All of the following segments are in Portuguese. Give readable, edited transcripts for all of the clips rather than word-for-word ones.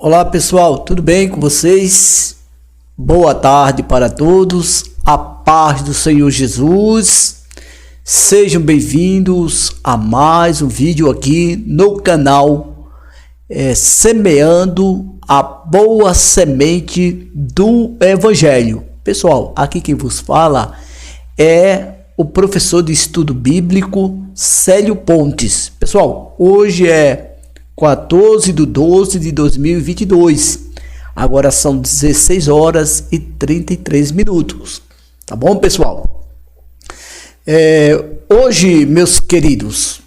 Olá pessoal, tudo bem com vocês? Boa tarde para todos, a paz do Senhor Jesus. Sejam bem-vindos a mais um vídeo aqui no canal Semeando a Boa Semente do Evangelho. Pessoal, aqui quem vos fala é o professor de estudo bíblico Célio Pontes. Pessoal, hoje é 14/12/2022. Agora são 16 horas e 33 minutos. Tá bom, pessoal? Hoje, meus queridos,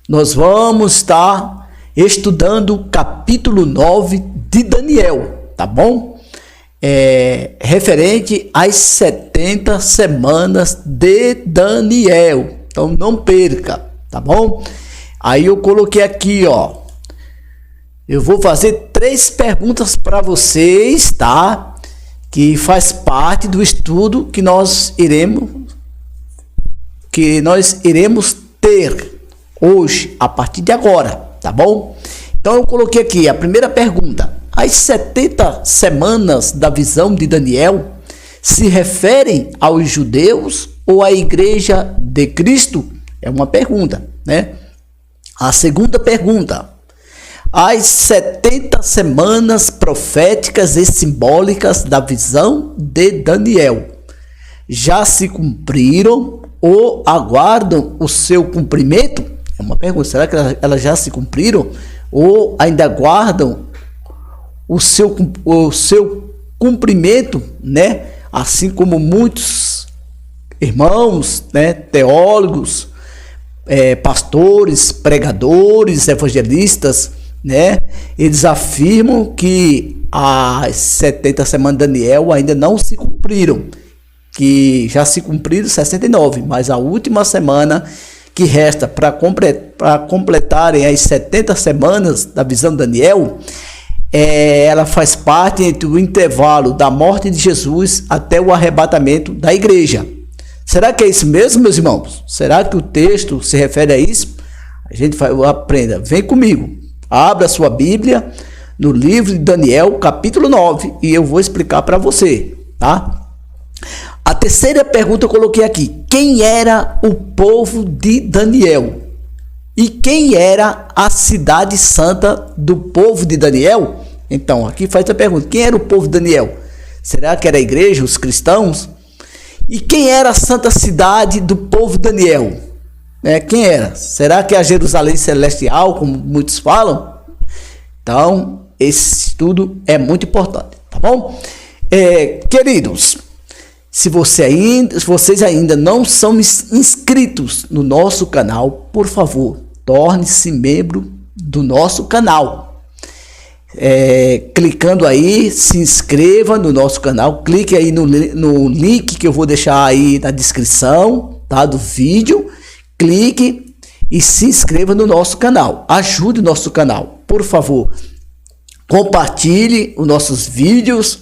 nós vamos estar estudando o capítulo 9 de Daniel, tá bom? Referente às 70 semanas de Daniel. Então, não perca, tá bom? Aí eu coloquei aqui, ó. Eu vou fazer 3 perguntas para vocês, tá? Que faz parte do estudo que nós iremos ter hoje, a partir de agora, tá bom? Então eu coloquei aqui a primeira pergunta. As 70 semanas da visão de Daniel se referem aos judeus ou à igreja de Cristo? É uma pergunta, né? A segunda pergunta. As 70 semanas proféticas e simbólicas da visão de Daniel já se cumpriram ou aguardam o seu cumprimento? É uma pergunta. Será que elas já se cumpriram ou ainda aguardam o seu cumprimento, né? Assim como muitos irmãos, né, teólogos, pastores, pregadores, evangelistas, né? Eles afirmam que as 70 semanas de Daniel ainda não se cumpriram, que já se cumpriram 69, mas a última semana que resta para completarem as 70 semanas da visão de Daniel, ela faz parte entre o intervalo da morte de Jesus até o arrebatamento da igreja. Será que é isso mesmo, meus irmãos? Será que o texto se refere a isso? A gente aprenda. Vem comigo. Abra sua Bíblia no livro de Daniel, capítulo 9, e eu vou explicar para você, tá? A terceira pergunta eu coloquei aqui. Quem era o povo de Daniel? E quem era a cidade santa do povo de Daniel? Então, aqui faz a pergunta. Quem era o povo de Daniel? Será que era a igreja, os cristãos? E quem era a santa cidade do povo de Daniel? Quem era? Será que é a Jerusalém Celestial, como muitos falam? Então, esse estudo é muito importante, tá bom? Queridos, se vocês ainda não são inscritos no nosso canal, por favor, torne-se membro do nosso canal. Clicando aí, se inscreva no nosso canal, clique aí no link que eu vou deixar aí na descrição, tá, do vídeo. Clique e se inscreva no nosso canal. Ajude o nosso canal, por favor. Compartilhe os nossos vídeos,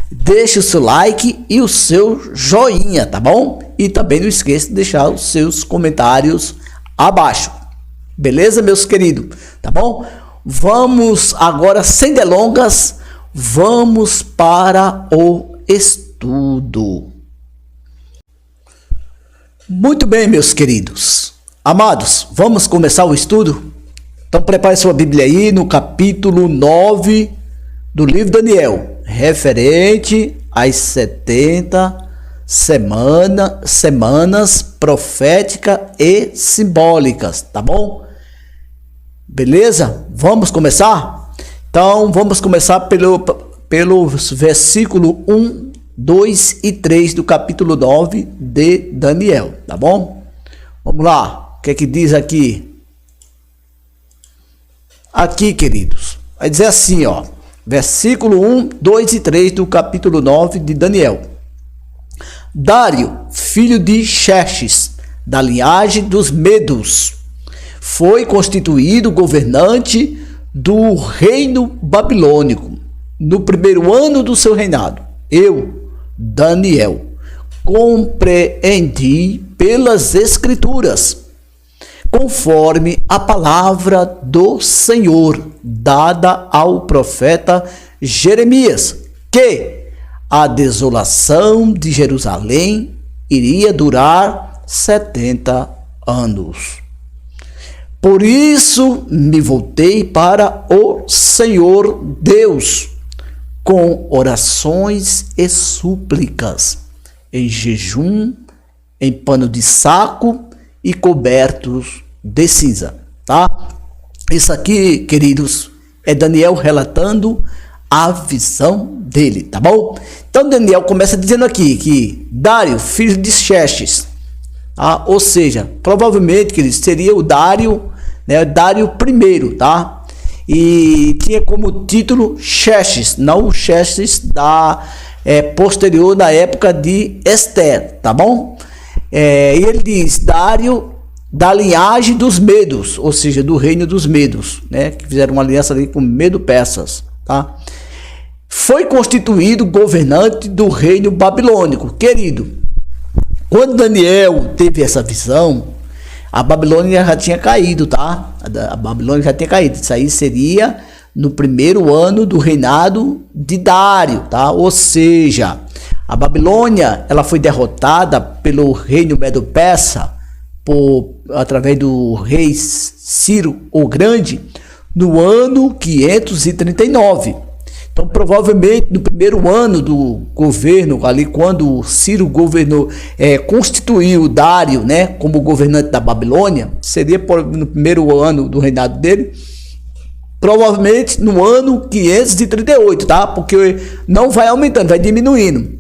deixe o seu like e o seu joinha, tá bom? E também não esqueça de deixar os seus comentários abaixo. Beleza, meus queridos? Tá bom? Vamos agora, sem delongas, vamos para o estudo. Muito bem, meus queridos. Amados, vamos começar o estudo? Então prepare sua Bíblia aí no capítulo 9 do livro de Daniel, referente às 70 semanas proféticas e simbólicas, tá bom? Beleza? Vamos começar? Então vamos começar pelo versículo 1, 2 e 3 do capítulo 9 de Daniel, tá bom? Vamos lá, o que é que diz aqui? Aqui, queridos, vai dizer assim, ó, versículo 1, 2 e 3 do capítulo 9 de Daniel. Dário, filho de Xerxes, da linhagem dos Medos, foi constituído governante do reino babilônico no primeiro ano do seu reinado. Eu, Daniel, compreendi pelas Escrituras, conforme a palavra do Senhor dada ao profeta Jeremias, que a desolação de Jerusalém iria durar 70 anos. Por isso me voltei para o Senhor Deus, com orações e súplicas, em jejum, em pano de saco e cobertos de cinza, tá? Isso aqui, queridos, é Daniel relatando a visão dele, tá bom? Então Daniel começa dizendo aqui que Dário, filho de Xerxes, tá? Ou seja, provavelmente, queridos, seria o Dário, né? Dário I, tá? E tinha como título Xerxes, não o Xerxes da posterior da época de Esther, tá bom? E ele diz Dário da linhagem dos Medos, ou seja, do reino dos Medos, né? Que fizeram uma aliança ali com Medo-Persas, tá? Foi constituído governante do reino babilônico. Querido, quando Daniel teve essa visão, a Babilônia já tinha caído, tá? A Babilônia já tinha caído. Isso aí seria no primeiro ano do reinado de Dário, tá? Ou seja, a Babilônia, ela foi derrotada pelo reino Medo-Persa através do rei Ciro o Grande no ano 539. Então, provavelmente, no primeiro ano do governo, ali quando Ciro governou, constituiu Dário, né, como governante da Babilônia, seria no primeiro ano do reinado dele, provavelmente no ano 538, tá? Porque não vai aumentando, vai diminuindo.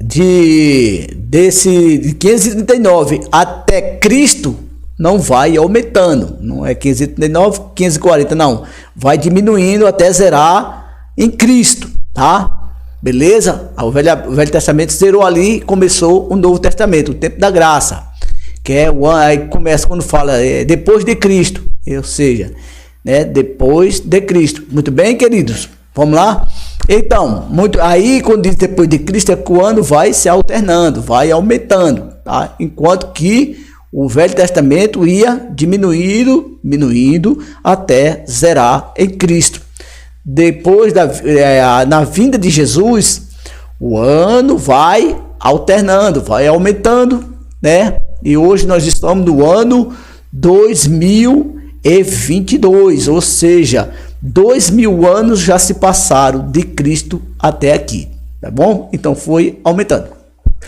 De 539 até Cristo, não vai aumentando, não é 539, 540, não, vai diminuindo até zerar em Cristo, tá? Beleza? O Velho Testamento zerou ali e começou o Novo Testamento, o tempo da graça, que aí começa quando fala depois de Cristo, ou seja, né, depois de Cristo. Muito bem, queridos? Vamos lá? Então, aí quando diz depois de Cristo é que o ano vai se alternando, vai aumentando, tá? Enquanto que o Velho Testamento ia diminuindo até zerar em Cristo. Depois na vinda de Jesus, o ano vai alternando, vai aumentando, né? E hoje nós estamos no ano 2022, ou seja, 2000 anos já se passaram de Cristo até aqui, tá bom? Então foi aumentando.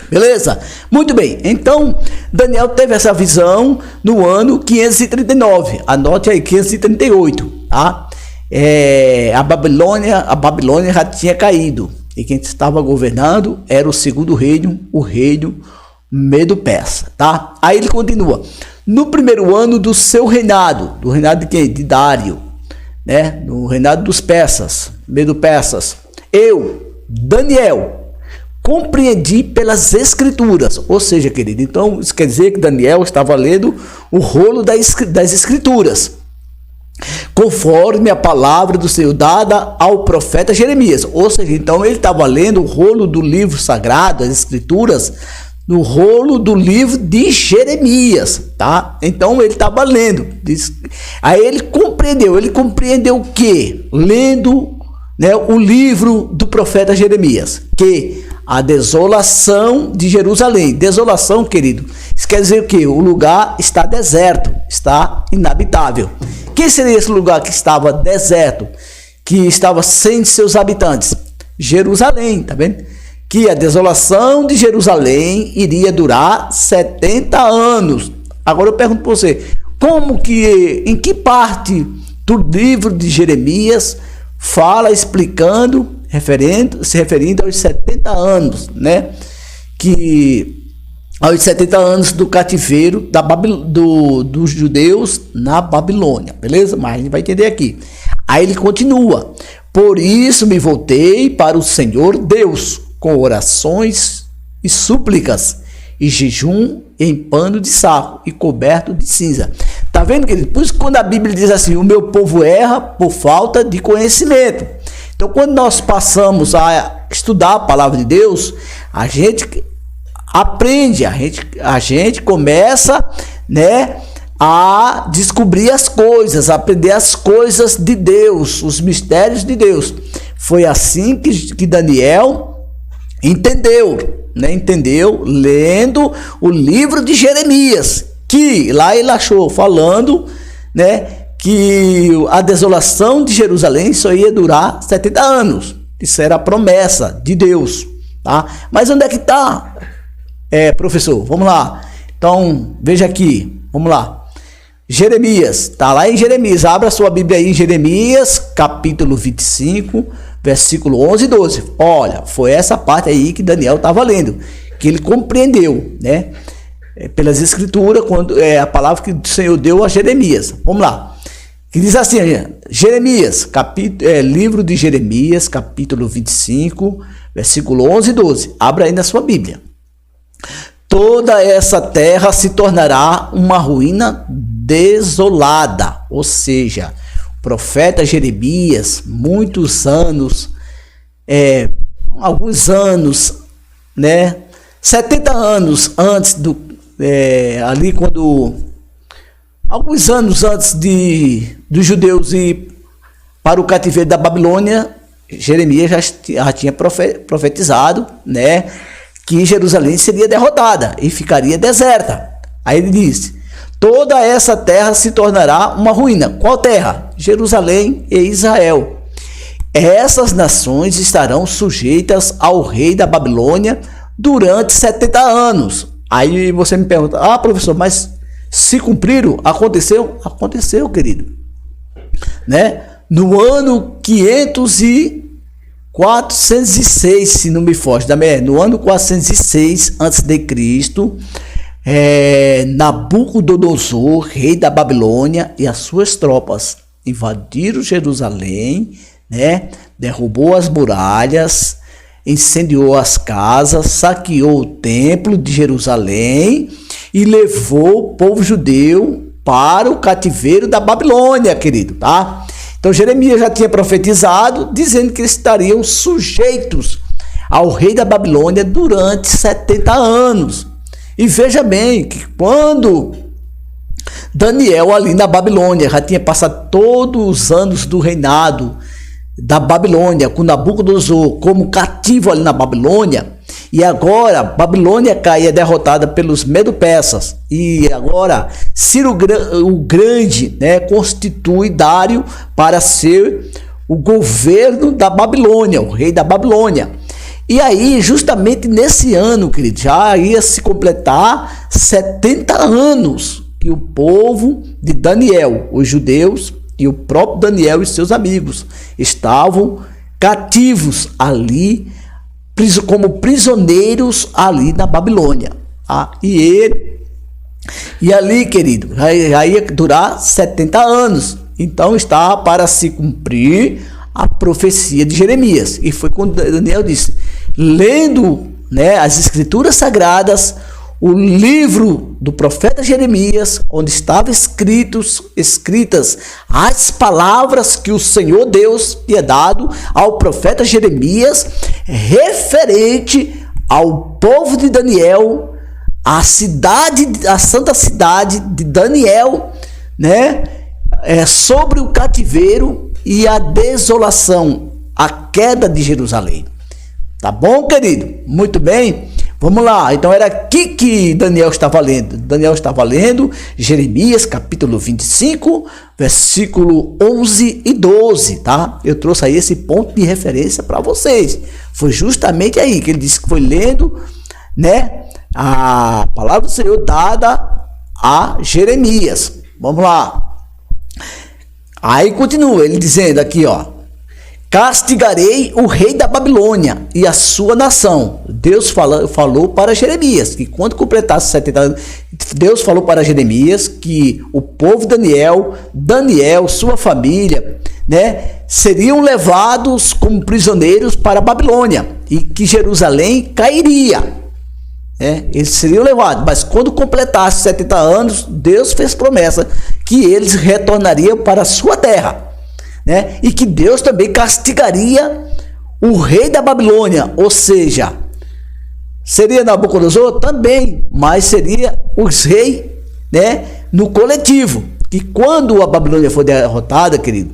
Beleza? Muito bem. Então, Daniel teve essa visão no ano 539. Anote aí, 538, tá? A Babilônia já tinha caído. E quem estava governando era o segundo reino, o reino Medo-Persa, tá? Aí ele continua. No primeiro ano do seu reinado, do reinado de quem? De Dário, né? No reinado dos persas, Medo-Persas, eu, Daniel, compreendi pelas escrituras, ou seja, querido, então isso quer dizer que Daniel estava lendo o rolo das escrituras, conforme a palavra do Senhor dada ao profeta Jeremias, ou seja, então ele estava lendo o rolo do livro sagrado, as escrituras, no rolo do livro de Jeremias, tá? Então ele estava lendo, aí ele compreendeu o quê? Lendo, né, o livro do profeta Jeremias, que a desolação de Jerusalém. Desolação, querido, isso quer dizer o quê? O lugar está deserto, está inabitável. Quem seria esse lugar que estava deserto, que estava sem seus habitantes? Jerusalém, tá vendo? Que a desolação de Jerusalém iria durar 70 anos. Agora eu pergunto para você, em que parte do livro de Jeremias fala explicando, se referindo aos 70 anos, né? Aos 70 anos do cativeiro dos judeus na Babilônia, beleza? Mas a gente vai entender aqui. Aí ele continua: por isso me voltei para o Senhor Deus, com orações e súplicas, e jejum em pano de saco e coberto de cinza. Tá vendo, querido? Por isso quando a Bíblia diz assim, o meu povo erra por falta de conhecimento. Então, quando nós passamos a estudar a palavra de Deus, a gente aprende, a gente começa, né, a descobrir as coisas, a aprender as coisas de Deus, os mistérios de Deus. Foi assim que Daniel entendeu, né? Entendeu lendo o livro de Jeremias, que lá ele achou falando, né, que a desolação de Jerusalém só ia durar 70 anos. Isso era a promessa de Deus, tá? Mas onde é que está, professor? Vamos lá. Então, veja aqui, vamos lá. Jeremias, está lá em Jeremias. Abra sua Bíblia aí em Jeremias, capítulo 25, versículo 11 e 12. Olha, foi essa parte aí que Daniel estava lendo, que ele compreendeu, né? Pelas escrituras, quando a palavra que o Senhor deu a Jeremias. Vamos lá. Que diz assim, Jeremias, livro de Jeremias, capítulo 25, versículo 11 e 12. Abra aí na sua Bíblia. Toda essa terra se tornará uma ruína desolada. Ou seja, o profeta Jeremias, muitos anos, alguns anos, né? 70 anos antes ali quando, alguns anos antes dos judeus ir para o cativeiro da Babilônia, Jeremias já tinha profetizado, né, que Jerusalém seria derrotada e ficaria deserta. Aí ele disse: toda essa terra se tornará uma ruína. Qual terra? Jerusalém e Israel. Essas nações estarão sujeitas ao rei da Babilônia durante 70 anos. Aí você me pergunta: professor, mas se cumpriram? Aconteceu? Aconteceu, querido. Né? No ano 406, se não me foge, no ano 406 a.C., Nabucodonosor, rei da Babilônia, e as suas tropas invadiram Jerusalém, né? Derrubou as muralhas, incendiou as casas, saqueou o templo de Jerusalém e levou o povo judeu para o cativeiro da Babilônia, querido, tá? Então Jeremias já tinha profetizado, dizendo que eles estariam sujeitos ao rei da Babilônia durante 70 anos. E veja bem que quando Daniel ali na Babilônia já tinha passado todos os anos do reinado da Babilônia, com Nabucodonosor como cativo ali na Babilônia, e agora Babilônia caía derrotada pelos medo-persas, e agora Ciro o Grande, né, constitui Dário para ser o governo da Babilônia, o rei da Babilônia. E aí, justamente nesse ano, querido, já ia se completar 70 anos que o povo de Daniel, os judeus e o próprio Daniel e seus amigos estavam cativos ali, como prisioneiros ali na Babilônia. Tá? E ali, querido, já ia durar 70 anos. Então estava para se cumprir a profecia de Jeremias. E foi quando Daniel disse, lendo, né, as escrituras sagradas, o livro do profeta Jeremias, onde estavam escritas as palavras que o Senhor Deus tinha dado ao profeta Jeremias, referente ao povo de Daniel, a santa cidade de Daniel, né, sobre o cativeiro e a desolação, a queda de Jerusalém. Tá bom, querido? Muito bem. Vamos lá, então era aqui que Daniel estava lendo. Daniel estava lendo Jeremias, capítulo 25, versículo 11 e 12, tá? Eu trouxe aí esse ponto de referência para vocês. Foi justamente aí que ele disse que foi lendo, né, a palavra do Senhor dada a Jeremias. Vamos lá. Aí continua ele dizendo aqui, ó: castigarei o rei da Babilônia e a sua nação. Deus falou para Jeremias que quando completasse 70 anos, Deus falou para Jeremias que o povo Daniel, sua família, né, seriam levados como prisioneiros para a Babilônia e que Jerusalém cairia. Eles seriam levados, mas quando completasse 70 anos, Deus fez promessa que eles retornariam para a sua terra. Né? E que Deus também castigaria o rei da Babilônia, ou seja, seria Nabucodonosor também, mas seria os reis né, no coletivo. Que quando a Babilônia foi derrotada, querido,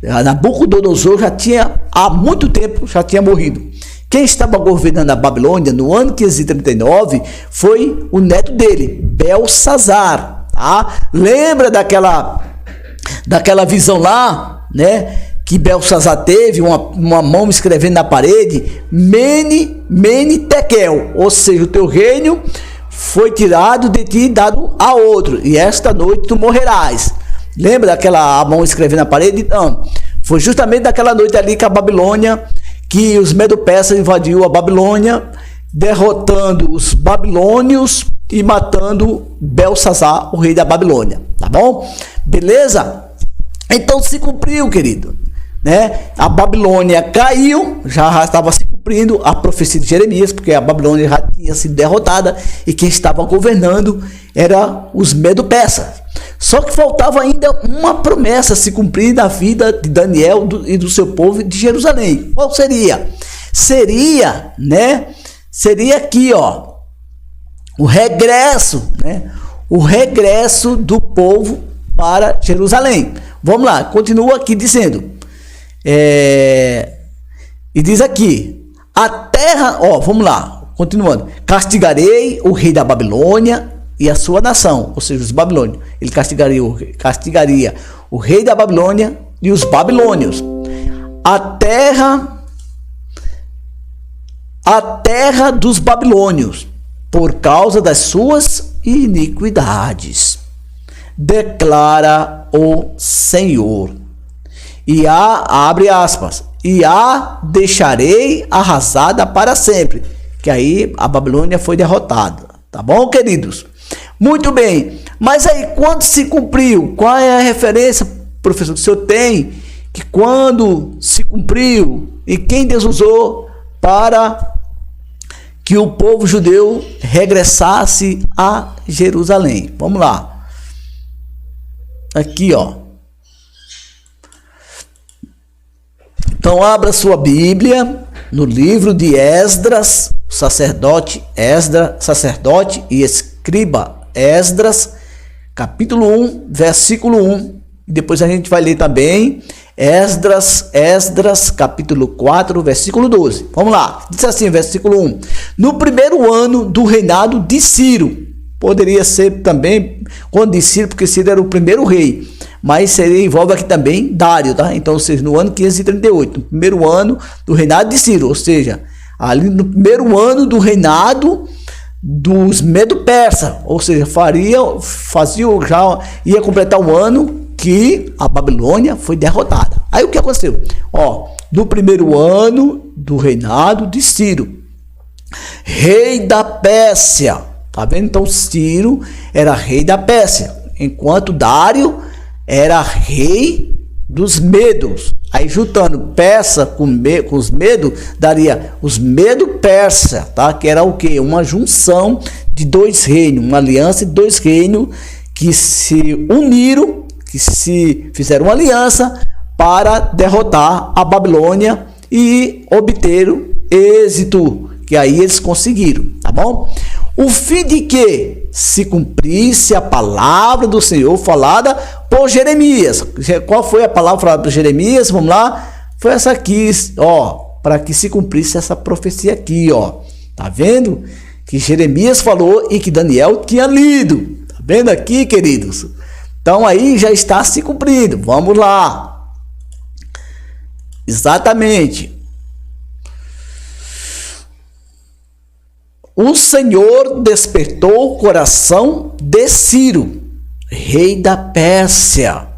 Nabucodonosor já tinha, há muito tempo, já tinha morrido. Quem estava governando a Babilônia no ano 539 foi o neto dele, Belsazar. Tá? Lembra daquela visão lá, né? Que Belsazar teve, uma mão escrevendo na parede, Mene, Tekel, ou seja, o teu reino foi tirado de ti e dado a outro, e esta noite tu morrerás. Lembra daquela mão escrevendo na parede? Então, foi justamente daquela noite ali que a Babilônia, que os Medo-Persas invadiu a Babilônia, derrotando os babilônios e matando Belsazar, o rei da Babilônia. Tá bom? Beleza? Então se cumpriu, querido, né? A Babilônia caiu, já estava se cumprindo a profecia de Jeremias, porque a Babilônia já tinha sido derrotada e quem estava governando era os Medo-Persas. Só que faltava ainda uma promessa a se cumprir na vida de Daniel e do seu povo de Jerusalém. Qual seria? Seria, né? Seria aqui, ó, o regresso, né? O regresso do povo para Jerusalém. Vamos lá, continua aqui dizendo. E diz aqui, a terra, ó, vamos lá, continuando. Castigarei o rei da Babilônia e a sua nação, ou seja, os babilônios. Ele castigaria o rei da Babilônia e os babilônios. A terra dos babilônios, por causa das suas iniquidades, declara o Senhor. E abre aspas, e a deixarei arrasada para sempre. Que aí a Babilônia foi derrotada. Tá bom, queridos? Muito bem, mas aí quando se cumpriu? Qual é a referência, professor, que o senhor tem? Que quando se cumpriu e quem Deus usou para que o povo judeu regressasse a Jerusalém? Vamos lá. Aqui, ó. Então abra sua Bíblia no livro de Esdras, sacerdote e escriba Esdras, capítulo 1, versículo 1. E depois a gente vai ler também Esdras, capítulo 4, versículo 12. Vamos lá. Diz assim, versículo 1. No primeiro ano do reinado de Ciro. Poderia ser também quando de Ciro, porque Ciro era o primeiro rei. Mas envolve aqui também Dário, tá? Então, ou seja, no ano 538, no primeiro ano do reinado de Ciro. Ou seja, ali no primeiro ano do reinado dos Medo-Persas, ou seja, ia completar o ano que a Babilônia foi derrotada. Aí o que aconteceu? Ó, no primeiro ano do reinado de Ciro, rei da Pérsia, tá vendo? Então Ciro era rei da Pérsia, enquanto Dário era rei dos Medos. Aí juntando Persa com os Medos, daria os Medo-Persa, tá? Que era o quê? Uma junção de dois reinos, uma aliança de dois reinos que se uniram, que se fizeram uma aliança para derrotar a Babilônia e obteram êxito, que aí eles conseguiram, tá bom? O fim de que se cumprisse a palavra do Senhor falada por Jeremias. Qual foi a palavra falada por Jeremias? Vamos lá. Foi essa aqui, ó, para que se cumprisse essa profecia aqui, ó. Tá vendo? Que Jeremias falou e que Daniel tinha lido. Tá vendo aqui, queridos? Então aí já está se cumprindo. Vamos lá. Exatamente. O Senhor despertou o coração de Ciro, rei da Pérsia,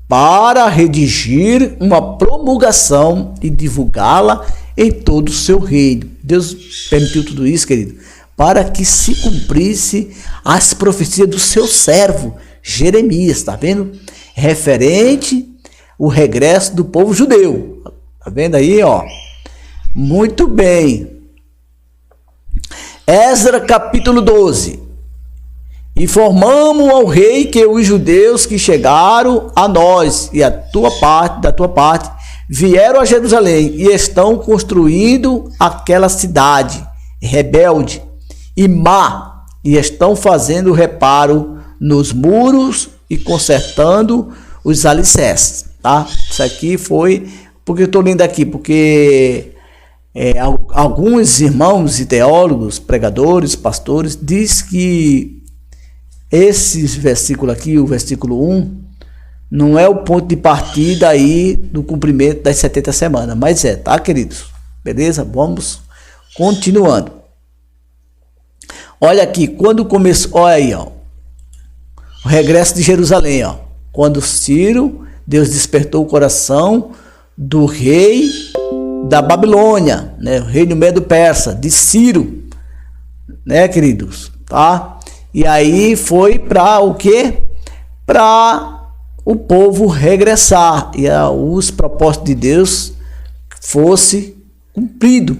para redigir uma promulgação e divulgá-la em todo o seu reino. Deus permitiu tudo isso, querido, para que se cumprisse as profecias do seu servo Jeremias, tá vendo? Referente o regresso do povo judeu. Tá vendo aí, ó? Muito bem. Esdras capítulo 12. Informamos ao rei que os judeus que chegaram a nós e da tua parte, vieram a Jerusalém e estão construindo aquela cidade rebelde e má, e estão fazendo reparo nos muros e consertando os alicerces, tá? Isso aqui foi, porque eu estou lendo aqui, porque alguns irmãos e teólogos, pregadores, pastores, diz que esse versículo aqui, o versículo 1, não é o ponto de partida aí do cumprimento das 70 semanas, mas tá, queridos? Beleza? Vamos continuando. Olha aqui, quando começou, olha aí, ó, o regresso de Jerusalém, ó. Quando Ciro, Deus despertou o coração do rei da Babilônia, né? O reino Medo-Persa, de Ciro, né, queridos? Tá? E aí foi para o quê? Para o povo regressar e os propósitos de Deus fossem cumpridos.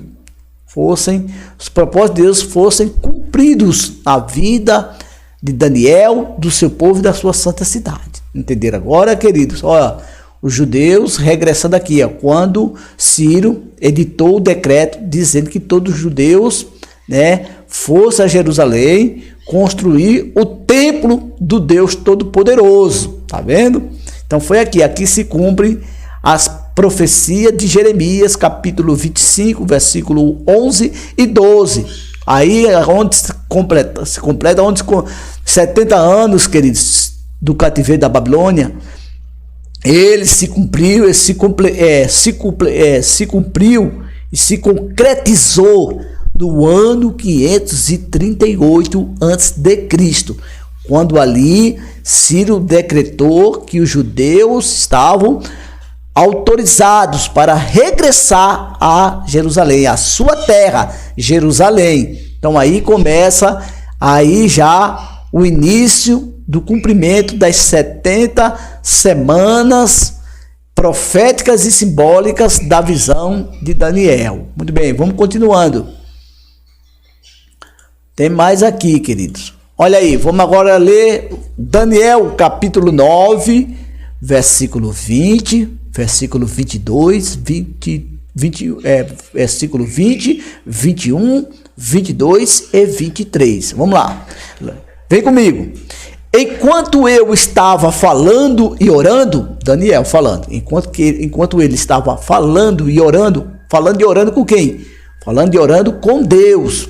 Os propósitos de Deus fossem cumpridos na vida de Daniel, do seu povo e da sua santa cidade. Entenderam agora, queridos? Olha, os judeus regressando aqui, ó, quando Ciro editou o decreto dizendo que todos os judeus, né, fossem a Jerusalém construir o templo do Deus Todo-Poderoso. Tá vendo? Então foi aqui se cumpre as profecias de Jeremias, capítulo 25, versículo 11 e 12. Aí onde se completa onde 70 anos, queridos, do cativeiro da Babilônia, ele se cumpriu, se cumpriu e se concretizou no ano 538 a.C., quando ali Ciro decretou que os judeus estavam autorizados para regressar a Jerusalém, a sua terra, Jerusalém. Então aí começa aí já o início do cumprimento das 70 semanas proféticas e simbólicas da visão de Daniel. Muito bem, vamos continuando. Tem mais aqui, queridos. Olha aí, vamos agora ler Daniel, capítulo 9, versículo 20, versículo 22, versículo 20, 21, 22 e 23. Vamos lá. Vem comigo. Enquanto eu estava falando e orando, Daniel falando, enquanto ele estava falando e orando com quem? Falando e orando com Deus,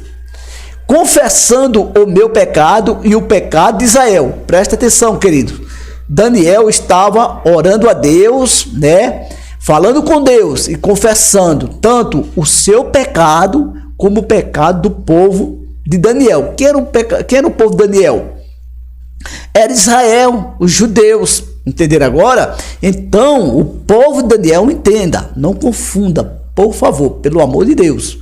confessando o meu pecado e o pecado de Israel. Presta atenção, querido. Daniel estava orando a Deus, né? Falando com Deus e confessando tanto o seu pecado como o pecado do povo de Daniel. Quem era o povo de Daniel? Era Israel, os judeus. Entenderam agora? Então, o povo de Daniel, entenda, não confunda, por favor, pelo amor de Deus.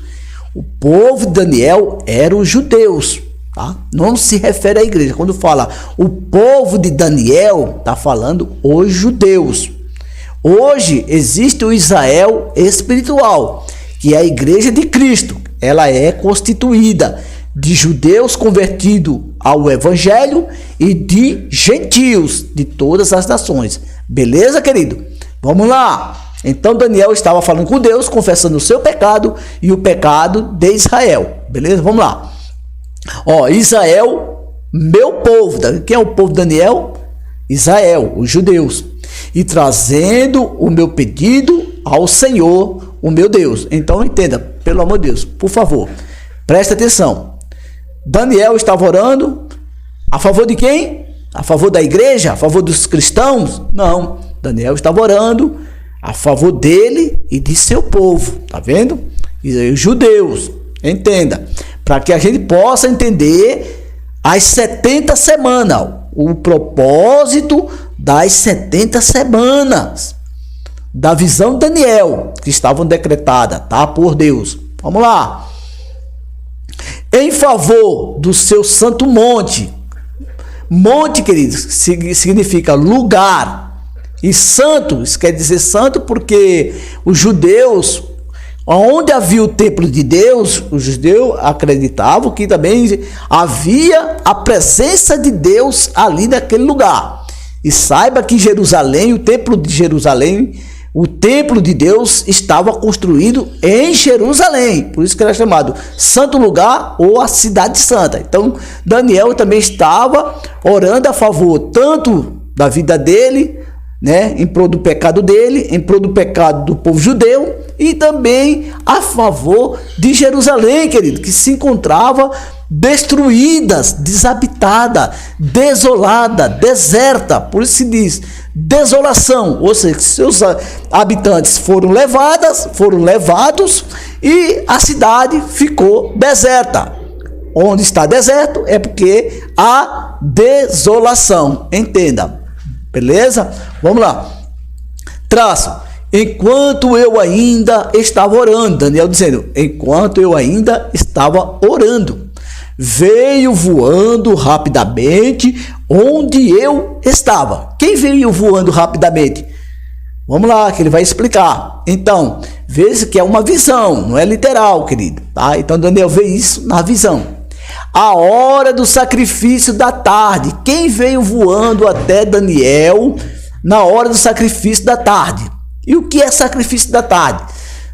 O povo de Daniel eram os judeus, tá? Não se refere à igreja. Quando fala o povo de Daniel, está falando os judeus. Hoje existe o Israel espiritual, que é a igreja de Cristo. Ela é constituída de judeus convertidos ao evangelho e de gentios de todas as nações. Beleza, querido? Vamos lá. Então Daniel estava falando com Deus, confessando o seu pecado e o pecado de Israel. Beleza? Vamos lá. Ó, Israel, meu povo. Quem é o povo de Daniel? Israel, os judeus. E trazendo o meu pedido ao Senhor, o meu Deus. Então entenda, pelo amor de Deus, por favor, presta atenção. Daniel estava orando a favor de quem? A favor da igreja? A favor dos cristãos? Não. Daniel estava orando a favor dele e de seu povo, tá vendo? E os judeus, entenda, para que a gente possa entender as 70 semanas, o propósito das 70 semanas da visão de Daniel, que estavam decretadas, tá, por Deus. Vamos lá. Em favor do seu santo monte. Monte, queridos, significa lugar. E santo, isso quer dizer santo porque os judeus, onde havia o templo de Deus, os judeus acreditavam que também havia a presença de Deus ali naquele lugar. E saiba que Jerusalém, o templo de Jerusalém, o templo de Deus estava construído em Jerusalém, por isso que era chamado Santo Lugar ou a Cidade Santa. Então Daniel também estava orando a favor tanto da vida dele, né, em prol do pecado dele, em prol do pecado do povo judeu, e também a favor de Jerusalém, querido, que se encontrava destruída, desabitada, desolada, deserta. Por isso se diz desolação, ou seja, seus habitantes foram levados e a cidade ficou deserta. Onde está deserto é porque há desolação, entenda, beleza? Vamos lá, traço. Enquanto eu ainda estava orando, Daniel dizendo, enquanto eu ainda estava orando, veio voando rapidamente onde eu estava. Quem veio voando rapidamente? Vamos lá, que ele vai explicar. Então, veja que é uma visão, não é literal, querido, tá? Então Daniel vê isso na visão. A hora do sacrifício da tarde. Quem veio voando até Daniel na hora do sacrifício da tarde? E o que é sacrifício da tarde?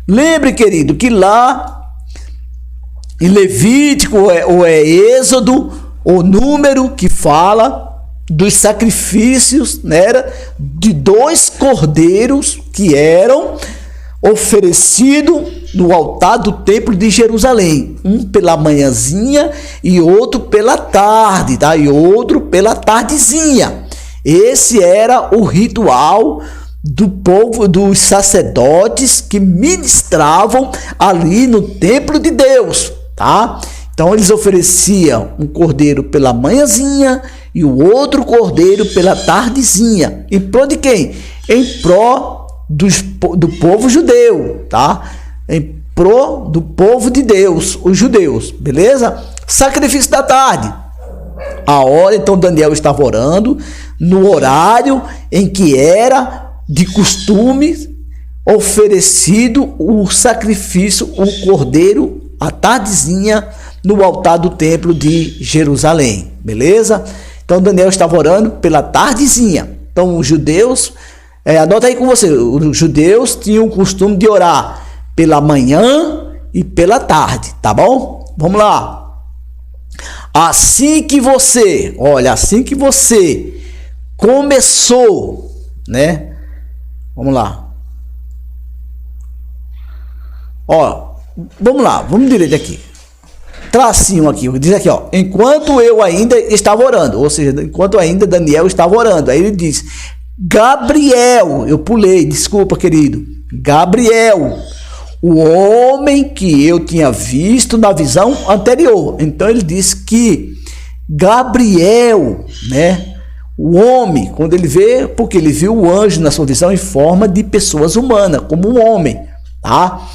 Lembre, querido, que lá em Levítico ou é Êxodo, o número que fala dos sacrifícios, né, era de 2 cordeiros que eram oferecidos no altar do templo de Jerusalém, um pela manhãzinha e outro pela tarde, tá? E outro pela tardezinha. Esse era o ritual do povo, dos sacerdotes que ministravam ali no templo de Deus, tá? Então eles ofereciam um cordeiro pela manhãzinha e o outro cordeiro pela tardezinha. Em prol de quem? Em prol do povo judeu, tá? Em prol do povo de Deus, os judeus, beleza? Sacrifício da tarde. A hora, então Daniel estava orando no horário em que era de costume oferecido o sacrifício, o cordeiro, à tardezinha, no altar do templo de Jerusalém, beleza? Então Daniel estava orando pela tardezinha. Então os judeus, anota aí com você, os judeus tinham o costume de orar pela manhã e pela tarde, tá bom? Vamos lá. Assim que você começou, né? Vamos lá. Ó, vamos lá, vamos direito aqui. Tracinho aqui, diz aqui, ó. Enquanto eu ainda estava orando, ou seja, enquanto ainda Daniel estava orando. Aí ele diz: Gabriel, eu pulei, desculpa, querido. Gabriel, o homem que eu tinha visto na visão anterior. Então ele diz que Gabriel, né? O homem, quando ele vê, porque ele viu o anjo na sua visão em forma de pessoas humanas, como um homem, tá?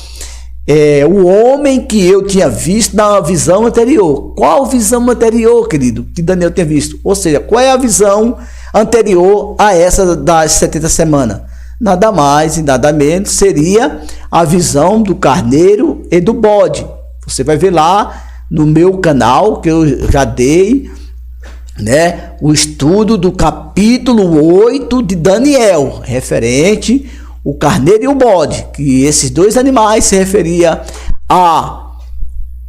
O homem que eu tinha visto na visão anterior. Qual visão anterior, querido, que Daniel tinha visto? Ou seja, qual é a visão anterior a essa das 70 semanas? Nada mais e nada menos seria a visão do carneiro e do bode. Você vai ver lá no meu canal, que eu já dei, né, o estudo do capítulo 8 de Daniel, referente o carneiro e o bode, que esses dois animais se referia a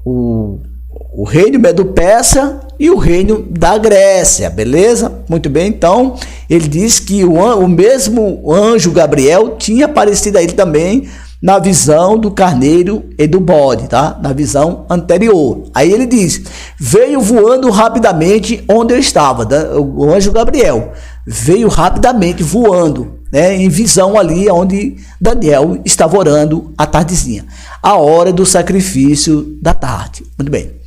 o reino Medo-Persa e o reino da Grécia, beleza? Muito bem, então ele diz que o mesmo anjo Gabriel tinha aparecido a ele também na visão do carneiro e do bode, tá? Na visão anterior. Aí ele diz: veio voando rapidamente onde eu estava. O anjo Gabriel veio rapidamente voando, né? Em visão ali onde Daniel estava orando à tardezinha, a hora do sacrifício da tarde. Muito bem.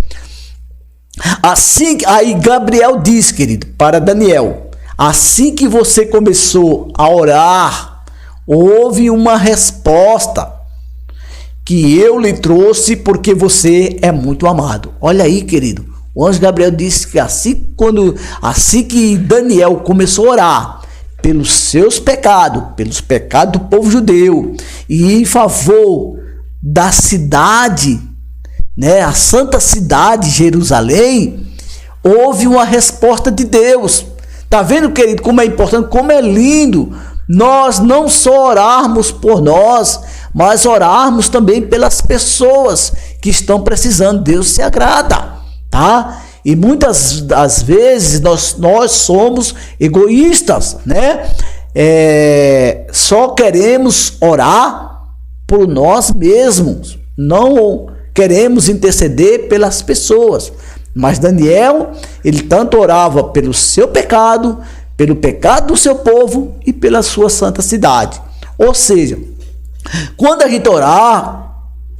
Assim, aí Gabriel diz, querido, para Daniel: assim que você começou a orar, houve uma resposta que eu lhe trouxe porque você é muito amado. Olha aí, querido, o anjo Gabriel disse que assim que Daniel começou a orar pelos seus pecados, pelos pecados do povo judeu e em favor da cidade, né, a santa cidade Jerusalém, houve uma resposta de Deus. Tá vendo, querido, como é importante, como é lindo nós não só orarmos por nós, mas orarmos também pelas pessoas que estão precisando. Deus se agrada, tá? E muitas das vezes nós somos egoístas, né? Só queremos orar por nós mesmos, não queremos interceder pelas pessoas. Mas Daniel, ele tanto orava pelo seu pecado, pelo pecado do seu povo e pela sua santa cidade. Ou seja, quando a gente orar,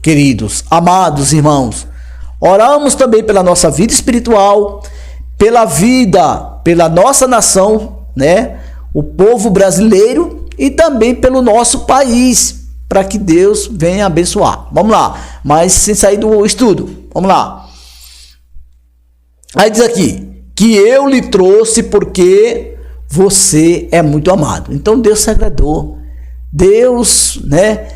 queridos, amados irmãos, oramos também pela nossa vida espiritual, pela vida, pela nossa nação, né? O povo brasileiro e também pelo nosso país, para que Deus venha abençoar. Vamos lá, mas sem sair do estudo. Vamos lá. Aí diz aqui, que eu lhe trouxe porque você é muito amado. Então Deus se agradou. Deus, né?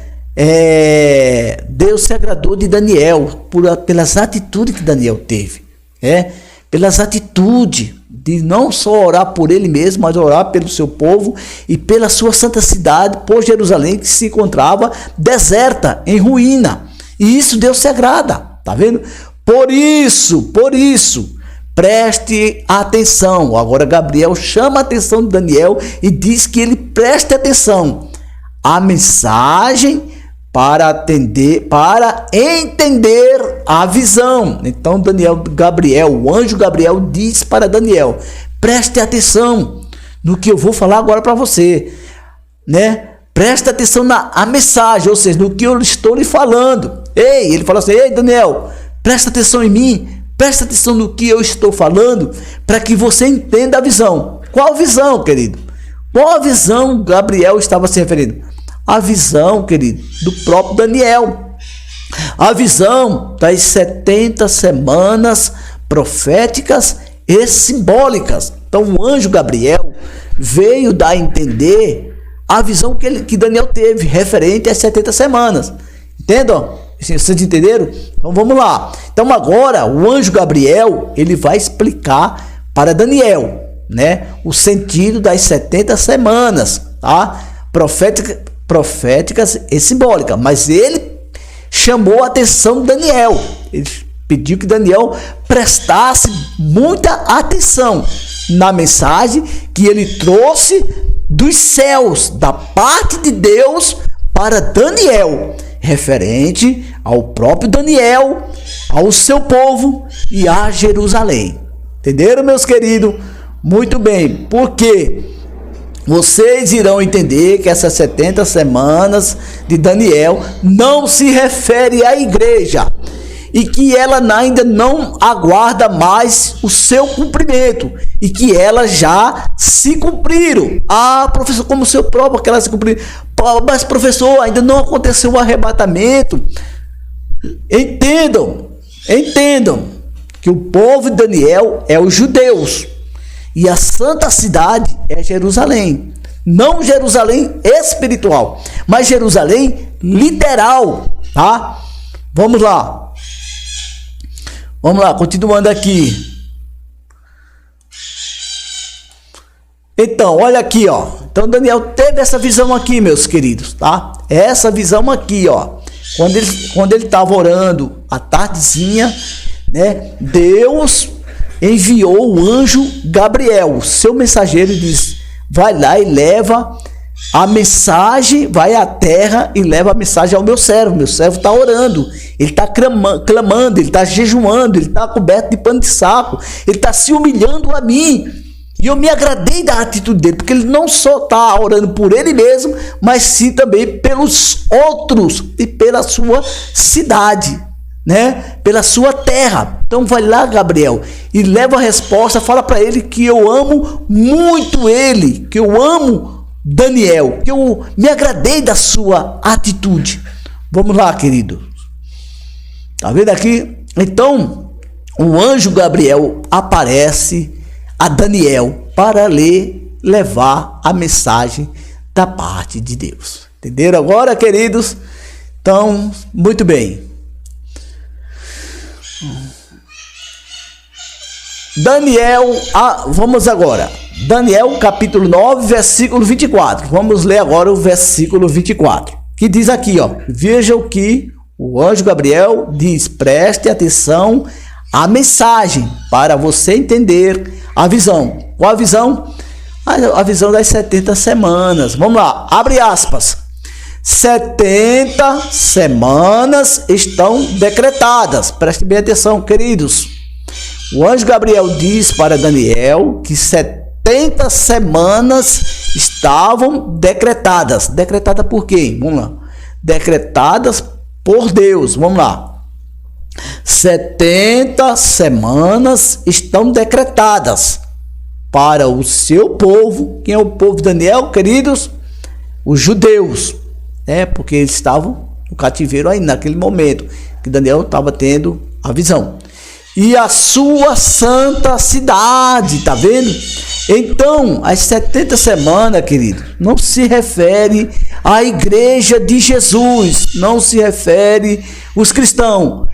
Deus se agradou de Daniel pelas atitudes que Daniel teve, pelas atitudes de não só orar por ele mesmo, mas orar pelo seu povo e pela sua santa cidade, por Jerusalém, que se encontrava deserta, em ruína. E isso Deus se agrada, tá vendo? Por isso, preste atenção. Agora Gabriel chama a atenção de Daniel e diz que ele preste atenção à mensagem para entender a visão. Então o anjo Gabriel diz para Daniel: preste atenção no que eu vou falar agora para você, né? Preste atenção na mensagem, ou seja, no que eu estou lhe falando. Ele fala assim: ei, Daniel, preste atenção em mim, preste atenção no que eu estou falando, para que você entenda a visão. Qual visão, querido? Qual a visão Gabriel estava se referindo? A visão, querido, do próprio Daniel. A visão das 70 semanas proféticas e simbólicas. Então o anjo Gabriel veio dar a entender a visão que Daniel teve referente às 70 semanas. Entendam? Vocês entenderam? Então vamos lá. Então agora o anjo Gabriel, ele vai explicar para Daniel, né, o sentido das 70 semanas, tá? Proféticas e simbólicas, mas ele chamou a atenção de Daniel. Ele pediu que Daniel prestasse muita atenção na mensagem que ele trouxe dos céus, da parte de Deus para Daniel, referente ao próprio Daniel, ao seu povo e a Jerusalém. Entenderam, meus queridos? Muito bem, porque vocês irão entender que essas 70 semanas de Daniel não se refere à igreja e que ela ainda não aguarda mais o seu cumprimento e que elas já se cumpriram. Professor, como o seu próprio que elas se cumpriram? Mas professor, ainda não aconteceu o arrebatamento. Entendam que o povo de Daniel é os judeus. E a santa cidade é Jerusalém. Não Jerusalém espiritual, mas Jerusalém literal, tá? Vamos lá, continuando aqui. Então, olha aqui, ó. Então Daniel teve essa visão aqui, meus queridos, tá? Essa visão aqui, ó. Quando ele estava orando à tardezinha, né? Deus enviou o anjo Gabriel, seu mensageiro, e diz: vai lá e leva a mensagem, vai à terra e leva a mensagem ao meu servo está orando, ele está clamando, ele está jejuando, ele está coberto de pano de saco, ele está se humilhando a mim, e eu me agradei da atitude dele, porque ele não só está orando por ele mesmo, mas sim também pelos outros e pela sua cidade, né? Pela sua terra. Então vai lá, Gabriel, e leva a resposta, fala para ele que eu amo muito ele, que eu amo Daniel, que eu me agradei da sua atitude. Vamos lá, querido. Tá vendo aqui? Então, o anjo Gabriel aparece a Daniel para lhe levar a mensagem da parte de Deus. Entenderam agora, queridos? Então, muito bem. Daniel, vamos agora. Daniel capítulo 9, versículo 24. Vamos ler agora o versículo 24, que diz aqui, ó: veja o que o anjo Gabriel diz, preste atenção à mensagem para você entender a visão. Qual a visão? A visão das 70 semanas. Vamos lá, abre aspas. 70 semanas estão decretadas. Preste bem atenção, queridos. O anjo Gabriel diz para Daniel que 70 semanas estavam decretadas. Decretada por quem? Vamos lá. Decretadas por Deus. Vamos lá. 70 semanas estão decretadas para o seu povo. Quem é o povo de Daniel, queridos? Os judeus. Porque eles estavam no cativeiro aí naquele momento que Daniel estava tendo a visão. E a sua santa cidade, tá vendo? Então, as 70 semanas, querido, não se refere à igreja de Jesus, não se refere os cristãos.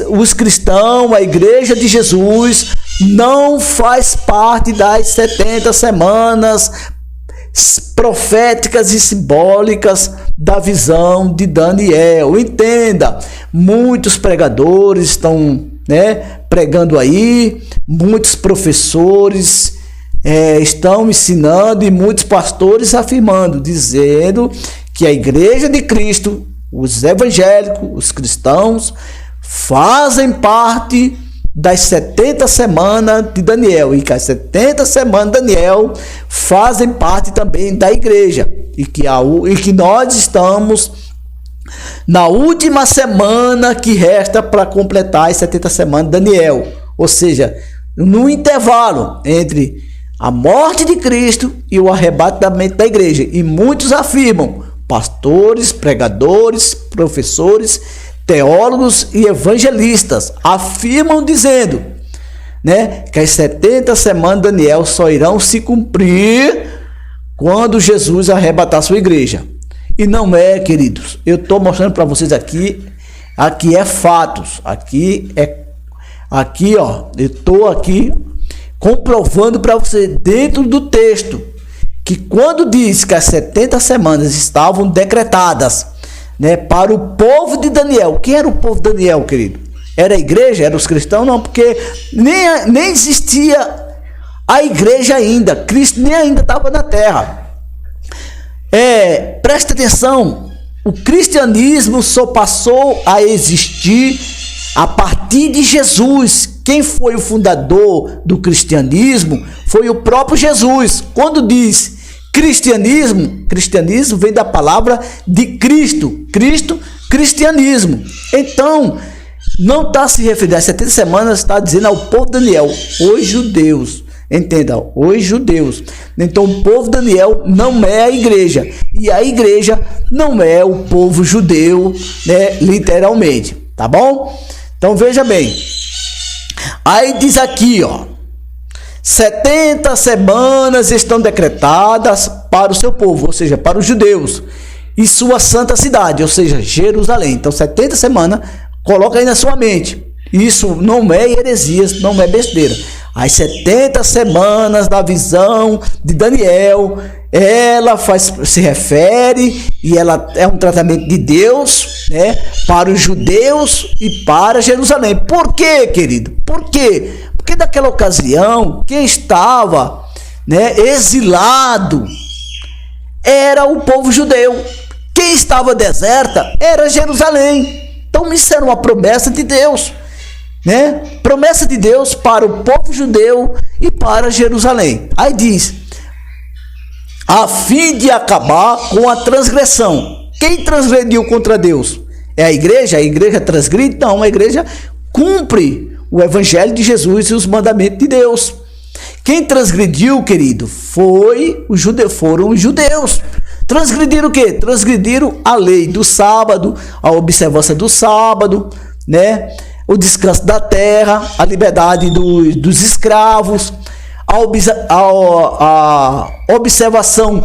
Os cristãos, a igreja de Jesus, não faz parte das 70 semanas proféticas e simbólicas da visão de Daniel. Entenda, muitos pregadores estão pregando aí, muitos professores estão ensinando e muitos pastores afirmando, dizendo que a igreja de Cristo, os evangélicos, os cristãos, fazem parte das 70 semanas de Daniel, e que as 70 semanas de Daniel fazem parte também da igreja, e que nós estamos na última semana que resta para completar as 70 semanas de Daniel, ou seja, no intervalo entre a morte de Cristo e o arrebatamento da igreja. E muitos afirmam, pastores, pregadores, professores, teólogos e evangelistas, afirmam dizendo, que as 70 semanas de Daniel só irão se cumprir quando Jesus arrebatar sua igreja. E não é, queridos, eu estou mostrando para vocês aqui é fatos, eu estou aqui comprovando para você dentro do texto, que quando diz que as 70 semanas estavam decretadas, para o povo de Daniel. Quem era o povo de Daniel, querido? Era a igreja? Era os cristãos? Não, porque nem existia a igreja ainda. Cristo nem ainda estava na terra. Presta atenção, o cristianismo só passou a existir a partir de Jesus. Quem foi o fundador do cristianismo foi o próprio Jesus. Quando diz cristianismo vem da palavra de Cristo, cristianismo. Então, não está se referindo às 70 semanas, está dizendo ao povo de Daniel, os judeus. Entenda, os judeus. Então, o povo de Daniel não é a igreja, e a igreja não é o povo judeu, literalmente, tá bom? Então, veja bem. Aí diz aqui, 70 semanas estão decretadas para o seu povo, ou seja, para os judeus, e sua santa cidade, ou seja, Jerusalém. Então, 70 semanas, coloca aí na sua mente. Isso não é heresia, não é besteira. As 70 semanas da visão de Daniel, ela se refere, e ela é um tratamento de Deus, para os judeus e para Jerusalém. Por quê, querido? Por quê? Porque naquela ocasião, quem estava exilado era o povo judeu. Quem estava deserta era Jerusalém. Então isso era uma promessa de Deus, promessa de Deus para o povo judeu e para Jerusalém. Aí diz, a fim de acabar com a transgressão. Quem transgrediu contra Deus? É a igreja? A igreja transgride? Não, a igreja cumpre o evangelho de Jesus e os mandamentos de Deus. Quem transgrediu, querido, foram os judeus. Transgrediram o quê? Transgrediram a lei do sábado, a observância do sábado, o descanso da terra, a liberdade dos escravos, a observação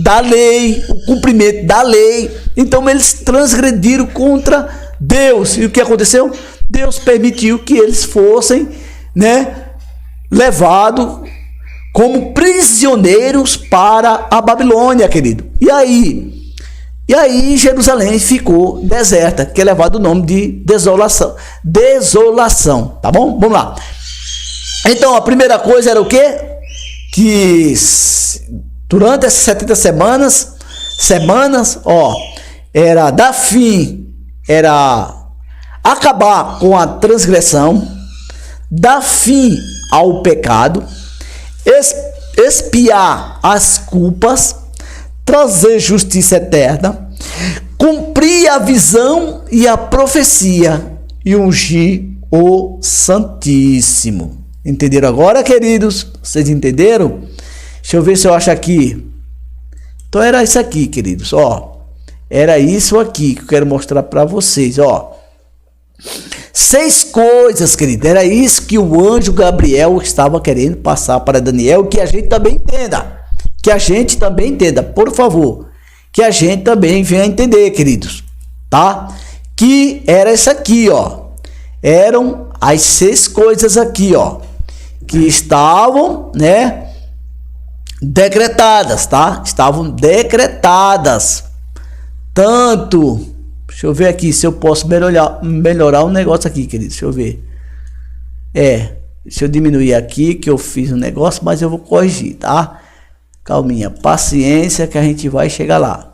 da lei, o cumprimento da lei. Então eles transgrediram contra Deus. E o que aconteceu? Deus permitiu que eles fossem levados como prisioneiros para a Babilônia, querido. E aí Jerusalém ficou deserta, que é levado o nome de desolação. Desolação, tá bom? Vamos lá. Então, a primeira coisa era o quê? Que durante essas 70 semanas, era dar fim, era acabar com a transgressão, dar fim ao pecado, expiar as culpas, trazer justiça eterna, cumprir a visão e a profecia e ungir o Santíssimo. Entenderam agora, queridos? Vocês entenderam? Deixa eu ver se eu acho aqui. Então era isso aqui, queridos, era isso aqui que eu quero mostrar para vocês, 6 coisas, querido. Era isso que o anjo Gabriel estava querendo passar para Daniel, que a gente também entenda. Que a gente também entenda, por favor. Que a gente também venha entender, queridos. Tá? Que era isso aqui, Eram as 6 coisas aqui, que estavam, decretadas, tá? Estavam decretadas. Tanto, deixa eu ver aqui se eu posso melhorar um negócio aqui, querido. Deixa eu ver. Deixa eu diminuir aqui que eu fiz um negócio, mas eu vou corrigir, tá? Calminha, paciência que a gente vai chegar lá.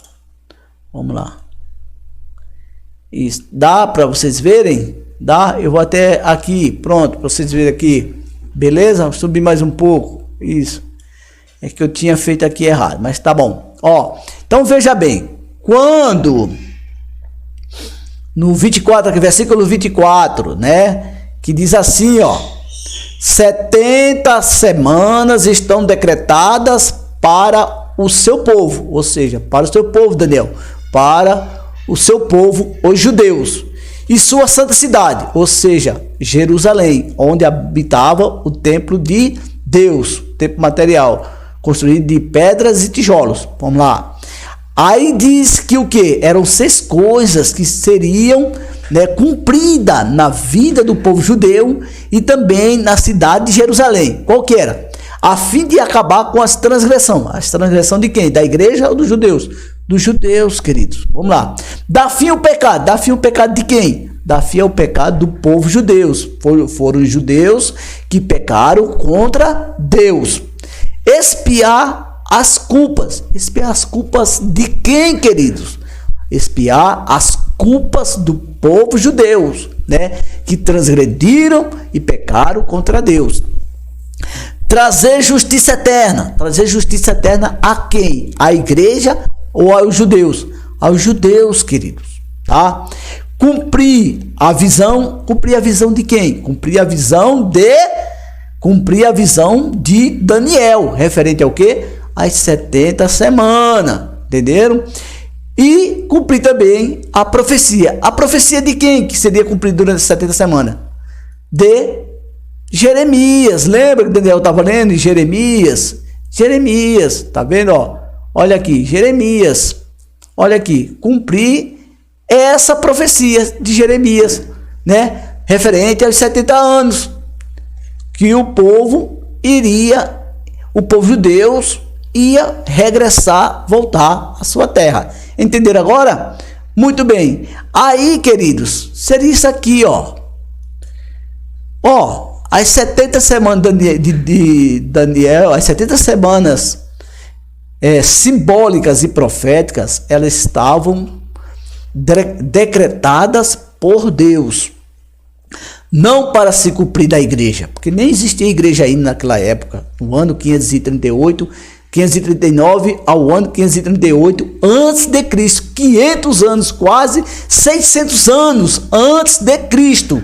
Vamos lá. Isso, dá para vocês verem? Dá? Eu vou até aqui, pronto, para vocês verem aqui. Beleza? Vou subir mais um pouco. Isso. É que eu tinha feito aqui errado, mas tá bom. Então veja bem. Quando no 24, aqui, versículo 24, que diz assim, 70 semanas estão decretadas para o seu povo, ou seja, para o seu povo, Daniel, para o seu povo, os judeus, e sua santa cidade, ou seja, Jerusalém, onde habitava o templo de Deus, templo material, construído de pedras e tijolos. Vamos lá. Aí diz que o que? Eram 6 coisas que seriam cumpridas na vida do povo judeu e também na cidade de Jerusalém. Qual que era? A fim de acabar com as transgressões. As transgressões de quem? Da igreja ou dos judeus? Dos judeus, queridos. Vamos lá. Dar fim ao pecado. Dar fim ao pecado de quem? Dar fim ao pecado do povo judeus. Foram os judeus que pecaram contra Deus. Expiar as culpas. Expiar as culpas de quem, queridos? Expiar as culpas do povo judeu, que transgrediram e pecaram contra Deus. Trazer justiça eterna. Trazer justiça eterna a quem? À igreja ou aos judeus? Aos judeus, queridos, tá? Cumprir a visão de quem? Cumprir a visão de Daniel, referente ao quê? As 70 semanas, entenderam? E cumprir também a profecia. A profecia de quem que seria cumprida durante as 70 semanas? De Jeremias. Lembra que Daniel estava lendo em Jeremias? Jeremias, tá vendo? Olha aqui, Jeremias. Olha aqui, cumprir essa profecia de Jeremias, referente aos 70 anos. Que o povo judeu ia regressar, voltar à sua terra. Entenderam agora? Muito bem. Aí, queridos, seria isso aqui, as 70 semanas de Daniel, as 70 semanas simbólicas e proféticas, elas estavam decretadas por Deus. Não para se cumprir da igreja, porque nem existia igreja ainda naquela época, no ano 539 ao ano 538 antes de Cristo, 500 anos, quase 600 anos antes de Cristo,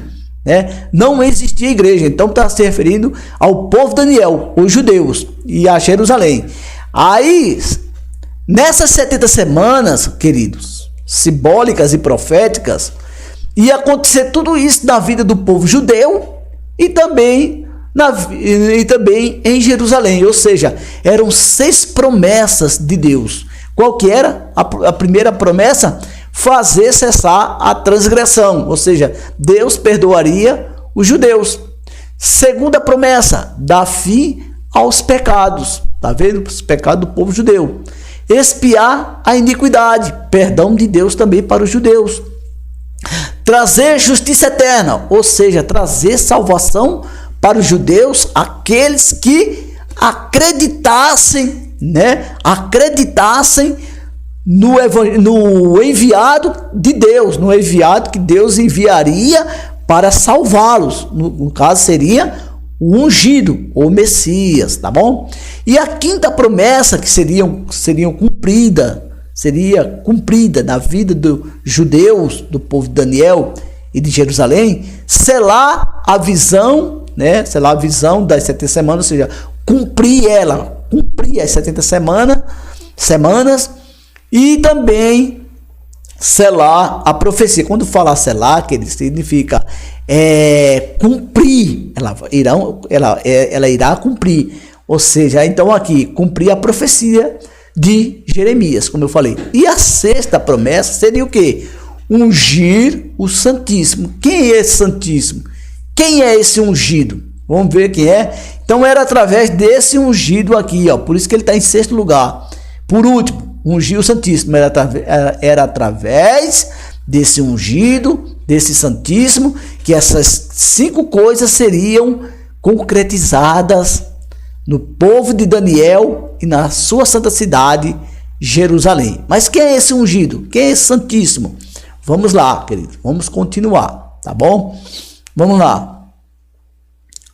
não existia igreja. Então está se referindo ao povo Daniel, os judeus, e a Jerusalém. Aí, nessas 70 semanas, queridos, simbólicas e proféticas, ia acontecer tudo isso na vida do povo judeu e também em Jerusalém. Ou seja, eram 6 promessas de Deus. Qual que era? A primeira promessa? Fazer cessar a transgressão. Ou seja, Deus perdoaria os judeus. Segunda promessa, dar fim aos pecados, tá vendo? Os pecados do povo judeu. Expiar a iniquidade, perdão de Deus também para os judeus. Trazer justiça eterna, ou seja, trazer salvação para os judeus, aqueles que acreditassem, né? Acreditassem no enviado de Deus, no enviado que Deus enviaria para salvá-los. No caso seria o ungido, ou Messias, tá bom? E a quinta promessa que seria cumprida na vida dos judeus, do povo de Daniel e de Jerusalém, selar a visão, né? Selar a visão das 70 semanas, ou seja, cumprir as 70 semanas, e também selar a profecia. Quando falar selar, que ele significa cumprir, ela irá cumprir, ou seja, então aqui, cumprir a profecia de Jeremias, como eu falei. E a sexta promessa seria o quê? Ungir o Santíssimo. Quem é esse Santíssimo? Quem é esse ungido? Vamos ver quem é. Então era através desse ungido aqui, ó. Por isso que ele está em sexto lugar. Por último, ungir o Santíssimo. Era através desse ungido, desse Santíssimo, que essas 5 coisas seriam concretizadas no povo de Daniel e na sua santa cidade, Jerusalém. Mas quem é esse ungido? Quem é esse Santíssimo? Vamos lá, queridos. Vamos continuar, tá bom? Vamos lá.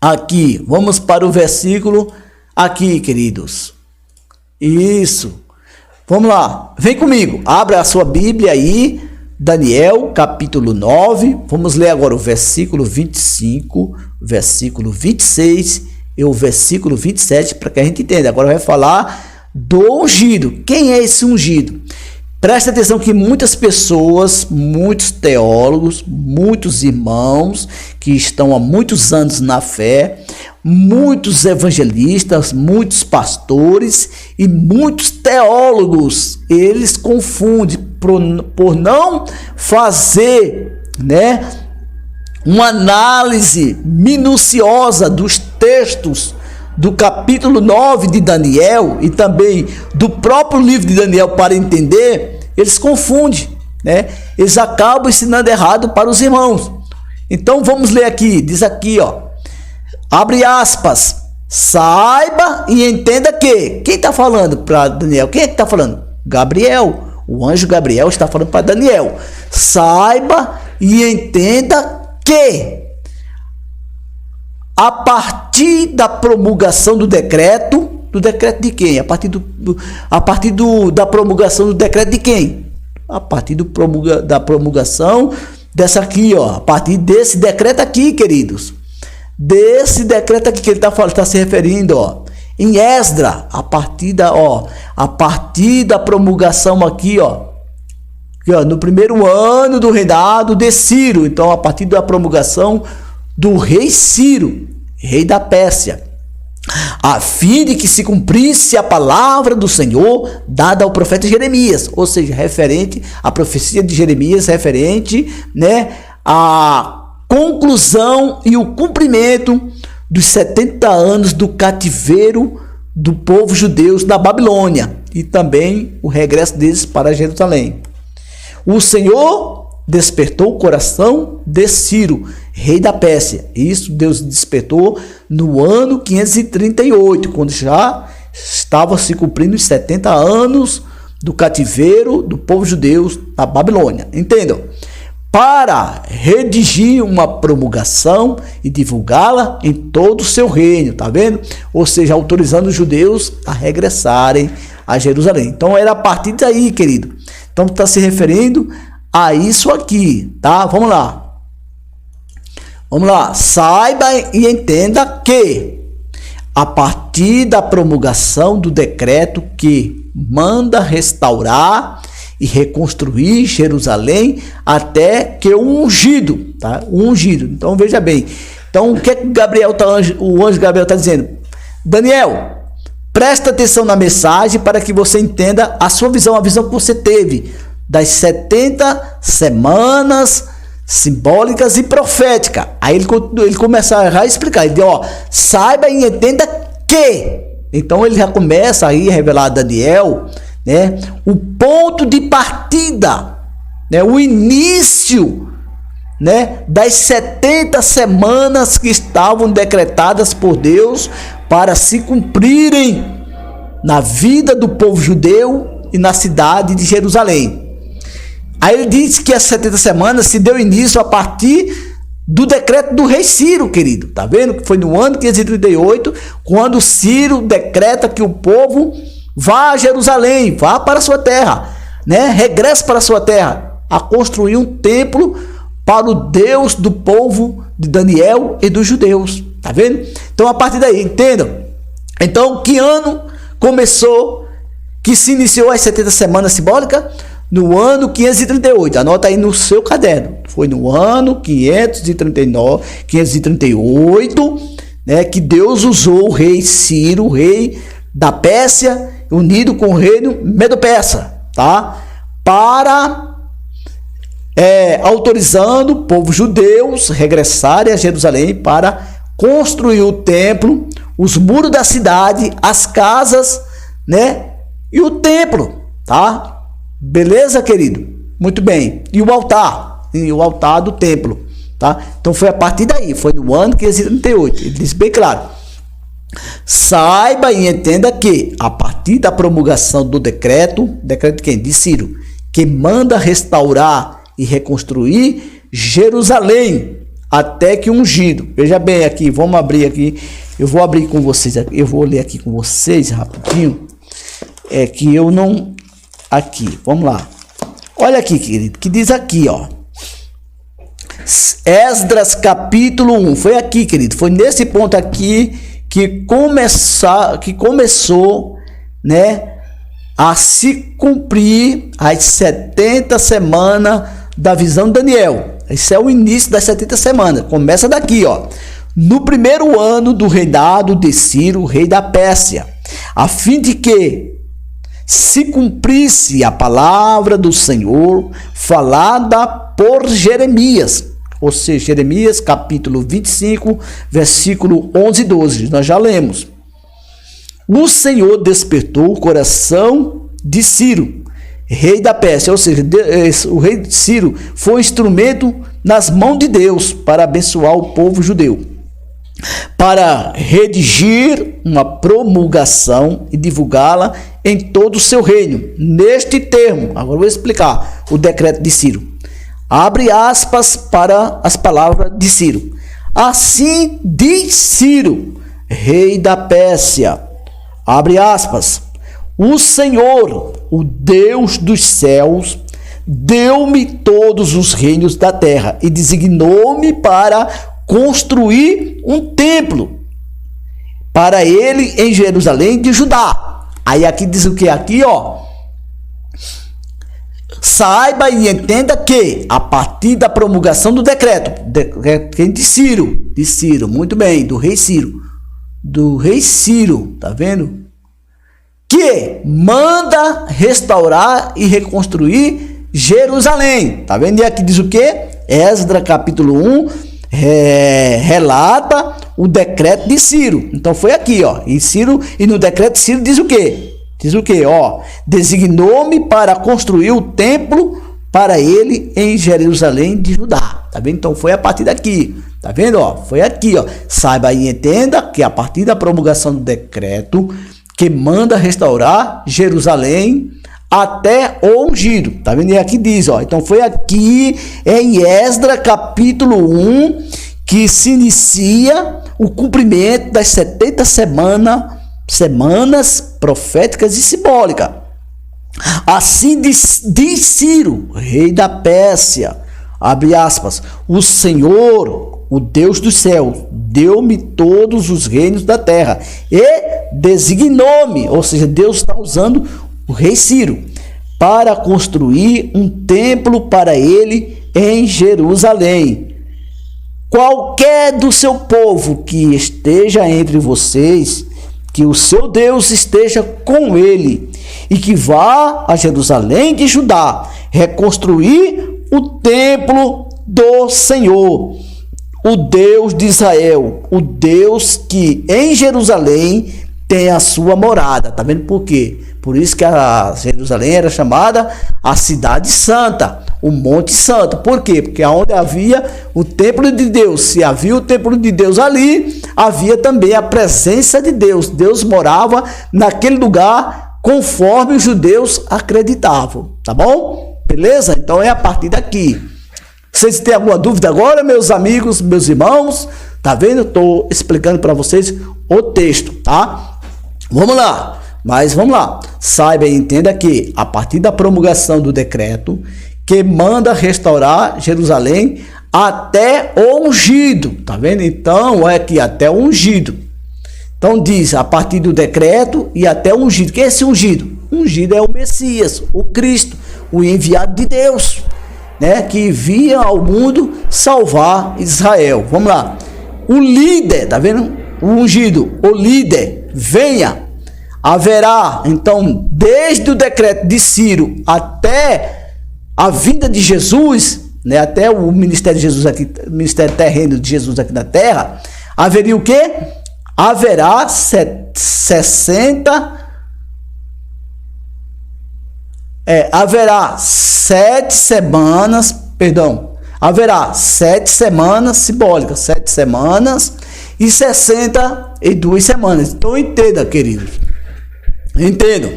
Aqui, vamos para o versículo aqui, queridos. Isso. Vamos lá. Vem comigo. Abra a sua Bíblia aí. Daniel, capítulo 9. Vamos ler agora o versículo 25, versículo 26 e o versículo 27, para que a gente entenda. Agora vai falar do ungido. Quem é esse ungido? Preste atenção que muitas pessoas, muitos teólogos, muitos irmãos que estão há muitos anos na fé, muitos evangelistas, muitos pastores e muitos teólogos, eles confundem por não fazer, né, uma análise minuciosa dos textos do capítulo 9 de Daniel e também do próprio livro de Daniel para entender, eles confundem, né? Eles acabam ensinando errado para os irmãos. Então vamos ler aqui, diz aqui, ó, abre aspas, saiba e entenda que, quem está falando para Daniel? Quem é que está falando? Gabriel, o anjo Gabriel está falando para Daniel, saiba e entenda que a partir da promulgação do decreto de quem? A partir da promulgação do decreto de quem? A partir da promulgação dessa aqui, ó, a partir desse decreto aqui, queridos. Desse decreto aqui que ele está se referindo, ó, em Esdra, a partir da promulgação aqui, ó, no primeiro ano do reinado de Ciro. Então, a partir da promulgação do rei Ciro, rei da Pérsia, a fim de que se cumprisse a palavra do Senhor dada ao profeta Jeremias, ou seja, referente à profecia de Jeremias, referente, né, à conclusão e o cumprimento dos 70 anos do cativeiro do povo judeu na Babilônia e também o regresso deles para Jerusalém. O Senhor despertou o coração de Ciro, rei da Pérsia. Isso Deus despertou no ano 538, quando já estava se cumprindo os 70 anos do cativeiro do povo judeu na Babilônia. Entendam? Para redigir uma promulgação e divulgá-la em todo o seu reino, tá vendo? Ou seja, autorizando os judeus a regressarem a Jerusalém. Então era a partir daí, querido. Então está se referindo a isso aqui, tá? Vamos lá. Vamos lá. Saiba e entenda que a partir da promulgação do decreto que manda restaurar e reconstruir Jerusalém até que o ungido, tá? O ungido. Então veja bem. Então o que o anjo Gabriel está dizendo? Daniel, presta atenção na mensagem para que você entenda a sua visão, a visão que você teve das 70 semanas simbólicas e proféticas. Aí ele começa a explicar. Ele diz, ó, saiba e entenda que. Então ele já começa aí a revelar a Daniel, né, o ponto de partida, né, o início, né, das 70 semanas que estavam decretadas por Deus para se cumprirem na vida do povo judeu e na cidade de Jerusalém. Aí ele diz que as 70 semanas se deu início a partir do decreto do rei Ciro, querido. Tá vendo? Que foi no ano 538, quando Ciro decreta que o povo vá a Jerusalém, vá para a sua terra, né? Regresse para a sua terra, a construir um templo para o Deus do povo de Daniel e dos judeus. Tá vendo? Então, a partir daí, entendam. Então, que ano começou, que se iniciou as 70 semanas simbólicas? No ano 538, anota aí no seu caderno. Foi no ano 538, né, que Deus usou o rei Ciro, o rei da Pérsia, unido com o reino Medo-Persa, tá? Para autorizando o povo judeus regressarem a Jerusalém para construir o templo, os muros da cidade, as casas, né, e o templo, tá? Beleza, querido? Muito bem. E o altar do templo, tá? Então foi a partir daí, foi no ano 538. Ele diz bem claro: saiba e entenda que a partir da promulgação do decreto de quem? De Ciro, que manda restaurar e reconstruir Jerusalém até que ungido. Veja bem aqui, vamos abrir aqui. Eu vou abrir com vocês, eu vou ler aqui com vocês rapidinho. É que eu não... Aqui, vamos lá. Olha aqui, querido, que diz aqui, ó. Esdras capítulo 1. Foi aqui, querido. Foi nesse ponto aqui que começou, né, a se cumprir as 70 semanas da visão de Daniel. Esse é o início das 70 semanas. Começa daqui, ó. No primeiro ano do reinado de Ciro, rei da Pérsia, a fim de que se cumprisse a palavra do Senhor falada por Jeremias, ou seja, Jeremias capítulo 25, versículo 11 e 12, nós já lemos. O Senhor despertou o coração de Ciro, rei da Pérsia, ou seja, o rei Ciro foi um instrumento nas mãos de Deus para abençoar o povo judeu, para redigir uma promulgação e divulgá-la em todo o seu reino. Neste termo, agora vou explicar o decreto de Ciro. Abre aspas para as palavras de Ciro. Assim diz Ciro, rei da Pérsia, abre aspas, o Senhor, o Deus dos céus, deu-me todos os reinos da terra e designou-me para construir um templo para ele em Jerusalém de Judá. Aí aqui diz o que? Aqui, ó. Saiba e entenda que, a partir da promulgação do decreto de Ciro, muito bem, do rei Ciro, tá vendo? Que manda restaurar e reconstruir Jerusalém, tá vendo? E aqui diz o que? Esdras capítulo 1, relata o decreto de Ciro. Então foi aqui, ó. E no decreto de Ciro diz o quê? Diz o quê? Ó, designou-me para construir o templo para ele em Jerusalém de Judá. Tá vendo? Então foi a partir daqui. Tá vendo? Ó, foi aqui, ó. Saiba e entenda que a partir da promulgação do decreto que manda restaurar Jerusalém até o ungido. Tá vendo? E aqui diz, ó. Então foi aqui em Esdras capítulo 1 que se inicia o cumprimento das 70 semanas proféticas e simbólicas. Assim diz Ciro, rei da Pérsia, abre aspas, o Senhor, o Deus do céu, deu-me todos os reinos da terra e designou-me, ou seja, Deus está usando o rei Ciro para construir um templo para ele em Jerusalém. Qualquer do seu povo que esteja entre vocês, que o seu Deus esteja com ele e que vá a Jerusalém de Judá reconstruir o templo do Senhor, o Deus de Israel, o Deus que em Jerusalém tem a sua morada. Tá vendo por quê? Por isso que a Jerusalém era chamada a cidade santa, o Monte Santo. Por quê? Porque onde havia o templo de Deus, se havia o templo de Deus ali, havia também a presença de Deus. Deus morava naquele lugar conforme os judeus acreditavam. Tá bom? Beleza? Então é a partir daqui. Vocês têm alguma dúvida agora, meus amigos, meus irmãos? Tá vendo? Eu estou explicando para vocês o texto, tá? Vamos lá. Mas vamos lá, saiba e entenda que a partir da promulgação do decreto que manda restaurar Jerusalém até o ungido, tá vendo? Então é que até o ungido. Então diz a partir do decreto e até o ungido. Quem é esse ungido? O ungido é o Messias, o Cristo, o enviado de Deus, né? Que vinha ao mundo salvar Israel. Vamos lá. O líder, tá vendo? O ungido, o líder, venha. Haverá, então, desde o decreto de Ciro até a vinda de Jesus, né, até o ministério de Jesus aqui, o ministério terreno de Jesus aqui na terra, haveria o quê? Haverá 7 semanas, haverá 7 semanas simbólicas, 7 semanas e 62 semanas. Então entenda, queridos. Entendo.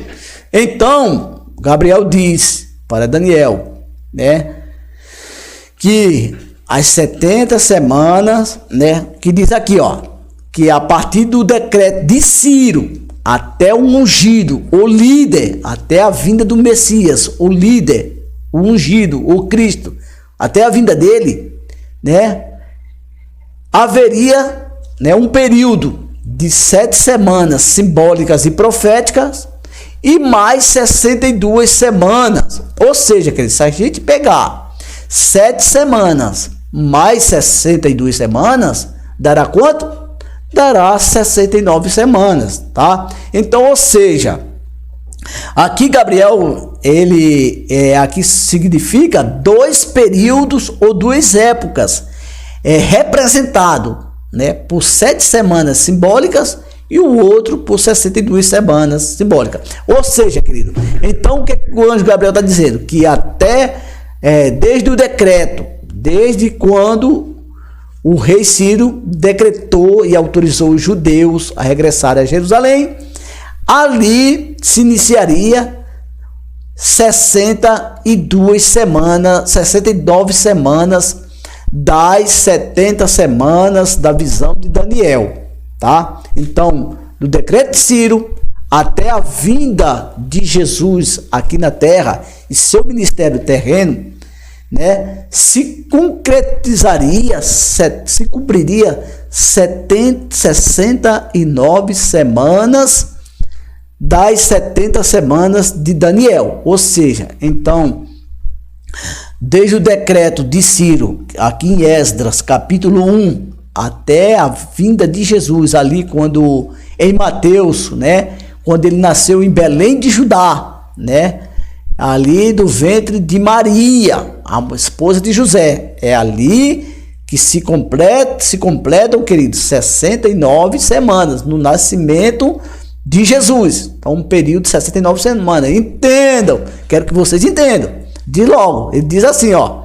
Então, Gabriel diz para Daniel, né, que as 70 semanas, né, que diz aqui, ó, que a partir do decreto de Ciro até o ungido, o líder, até a vinda do Messias, o líder, o ungido, o Cristo, até a vinda dele, né, haveria, né, um período de 7 semanas simbólicas e proféticas e mais 62 semanas. Ou seja, queridos, se a gente pegar 7 semanas mais 62 semanas, dará quanto? Dará 69 semanas, tá? Então, ou seja, aqui Gabriel, ele aqui significa 2 períodos ou 2 épocas, representado, né, por 7 semanas simbólicas e o outro por 62 semanas simbólicas. Ou seja, querido, então o que o anjo Gabriel está dizendo? Que até, desde o decreto, desde quando o rei Ciro decretou e autorizou os judeus a regressar a Jerusalém, ali se iniciaria 62 semanas, 69 semanas das 70 semanas da visão de Daniel, tá? Então, do decreto de Ciro até a vinda de Jesus aqui na terra e seu ministério terreno, né, se concretizaria, se cumpriria 69 semanas das 70 semanas de Daniel. Ou seja, então, desde o decreto de Ciro, aqui em Esdras, capítulo 1, até a vinda de Jesus, ali quando, em Mateus, né, quando ele nasceu em Belém de Judá, né, ali do ventre de Maria, a esposa de José, é ali que se completam, queridos, 69 semanas no nascimento de Jesus. Então, um período de 69 semanas. Entendam, quero que vocês entendam. De logo, ele diz assim, ó: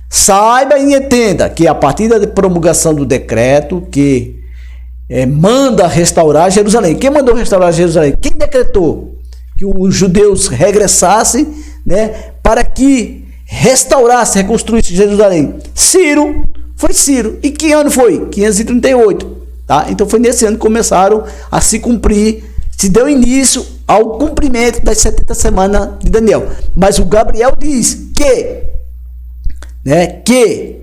saiba e entenda que a partir da promulgação do decreto que manda restaurar Jerusalém. Quem mandou restaurar Jerusalém? Quem decretou que os judeus regressassem, né, para que restaurasse, reconstruísse Jerusalém? Ciro. Foi Ciro. E que ano foi? 538. Tá? Então foi nesse ano que começaram a se cumprir, se deu início ao cumprimento das 70 semanas de Daniel. Mas o Gabriel diz que, né, que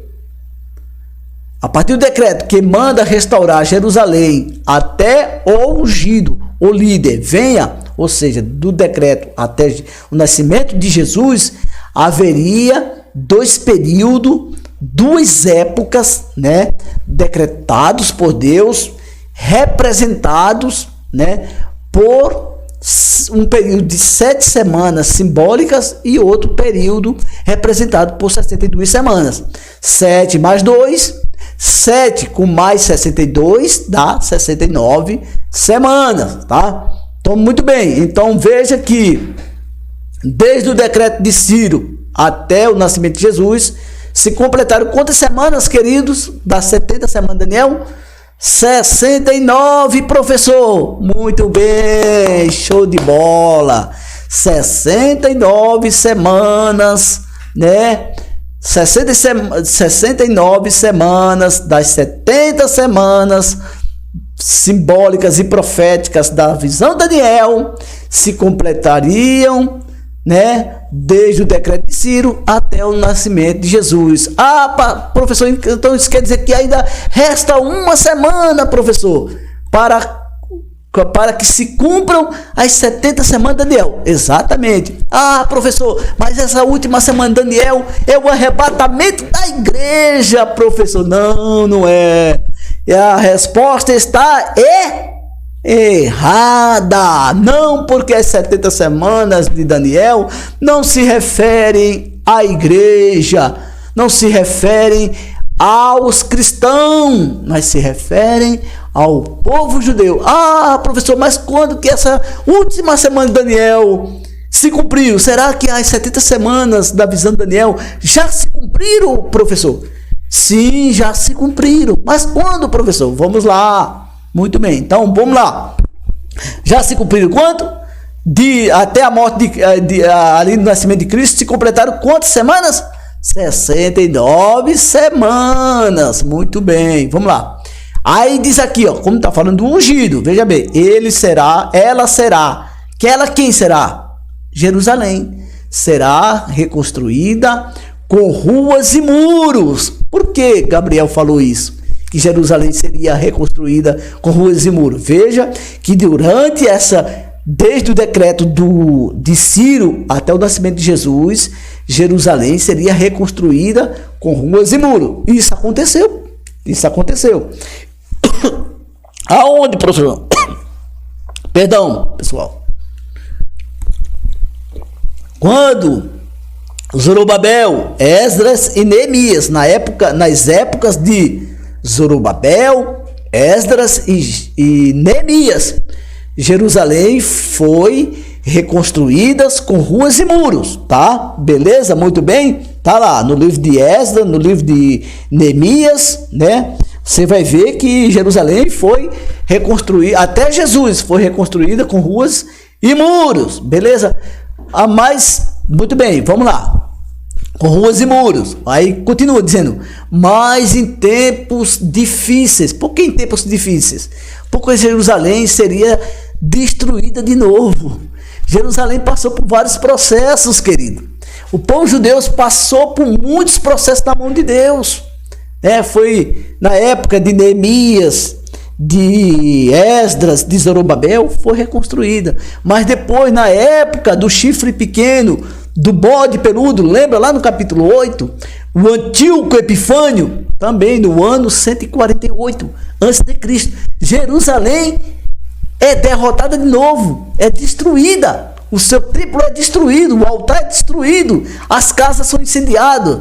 a partir do decreto que manda restaurar Jerusalém até o ungido, o líder, venha, ou seja, do decreto até o nascimento de Jesus, haveria 2 períodos, 2 épocas, né, decretados por Deus, representados, né, por um período de 7 semanas simbólicas e outro período representado por 62 semanas. 7 mais 2, 7 com mais 62 dá 69 semanas, tá? Então, muito bem. Então, veja que desde o decreto de Ciro até o nascimento de Jesus, se completaram quantas semanas, queridos? Das 70 semanas de Daniel? 69, professor. Muito bem, show de bola. 69 semanas, né? 69 semanas das 70 semanas simbólicas e proféticas da visão de Daniel se completariam, né, desde o decreto de Ciro até o nascimento de Jesus. Professor, então isso quer dizer que ainda resta uma semana, professor, para que se cumpram as 70 semanas de Daniel. Exatamente. Professor, mas essa última semana de Daniel é o arrebatamento da igreja, professor. Não é. E a resposta está errada. Não, porque as 70 semanas de Daniel não se referem à igreja, não se referem aos cristãos, mas se referem ao povo judeu. Professor, mas quando que essa última semana de Daniel se cumpriu? Será que as 70 semanas da visão de Daniel já se cumpriram, professor? Sim, já se cumpriram. Mas quando, professor? Vamos lá. Muito bem, então vamos lá. Já se cumpriram quanto? Até a morte ali no nascimento de Cristo se completaram quantas semanas? 69 semanas. Muito bem, vamos lá. Aí diz aqui, ó, como está falando do ungido, veja bem, ela será, quem será? Jerusalém será reconstruída com ruas e muros. Por que Gabriel falou isso? Que Jerusalém seria reconstruída com ruas e muros. Veja que desde o decreto de Ciro até o nascimento de Jesus, Jerusalém seria reconstruída com ruas e muros. Isso aconteceu. Aonde, professor? Perdão, pessoal. Quando Zorobabel, Esdras e Neemias, nas épocas de Zorobabel, Esdras e Neemias, Jerusalém foi reconstruída com ruas e muros, tá? Beleza? Muito bem? Tá lá no livro de Esdras, no livro de Neemias, né? Você vai ver que Jerusalém foi reconstruída, até Jesus foi reconstruída com ruas e muros, beleza? Mas, muito bem, vamos lá. Com ruas e muros. Aí continua dizendo, mas em tempos difíceis. Por que em tempos difíceis? Porque Jerusalém seria destruída de novo. Jerusalém passou por vários processos, querido. O povo judeu passou por muitos processos na mão de Deus. Foi na época de Neemias, de Esdras, de Zorobabel, foi reconstruída. Mas depois, na época do chifre pequeno, do bode peludo, lembra lá no capítulo 8? O Antíoco Epifânio, também no ano 148 a.C., Jerusalém é derrotada de novo, é destruída. O seu templo é destruído, o altar é destruído, as casas são incendiadas,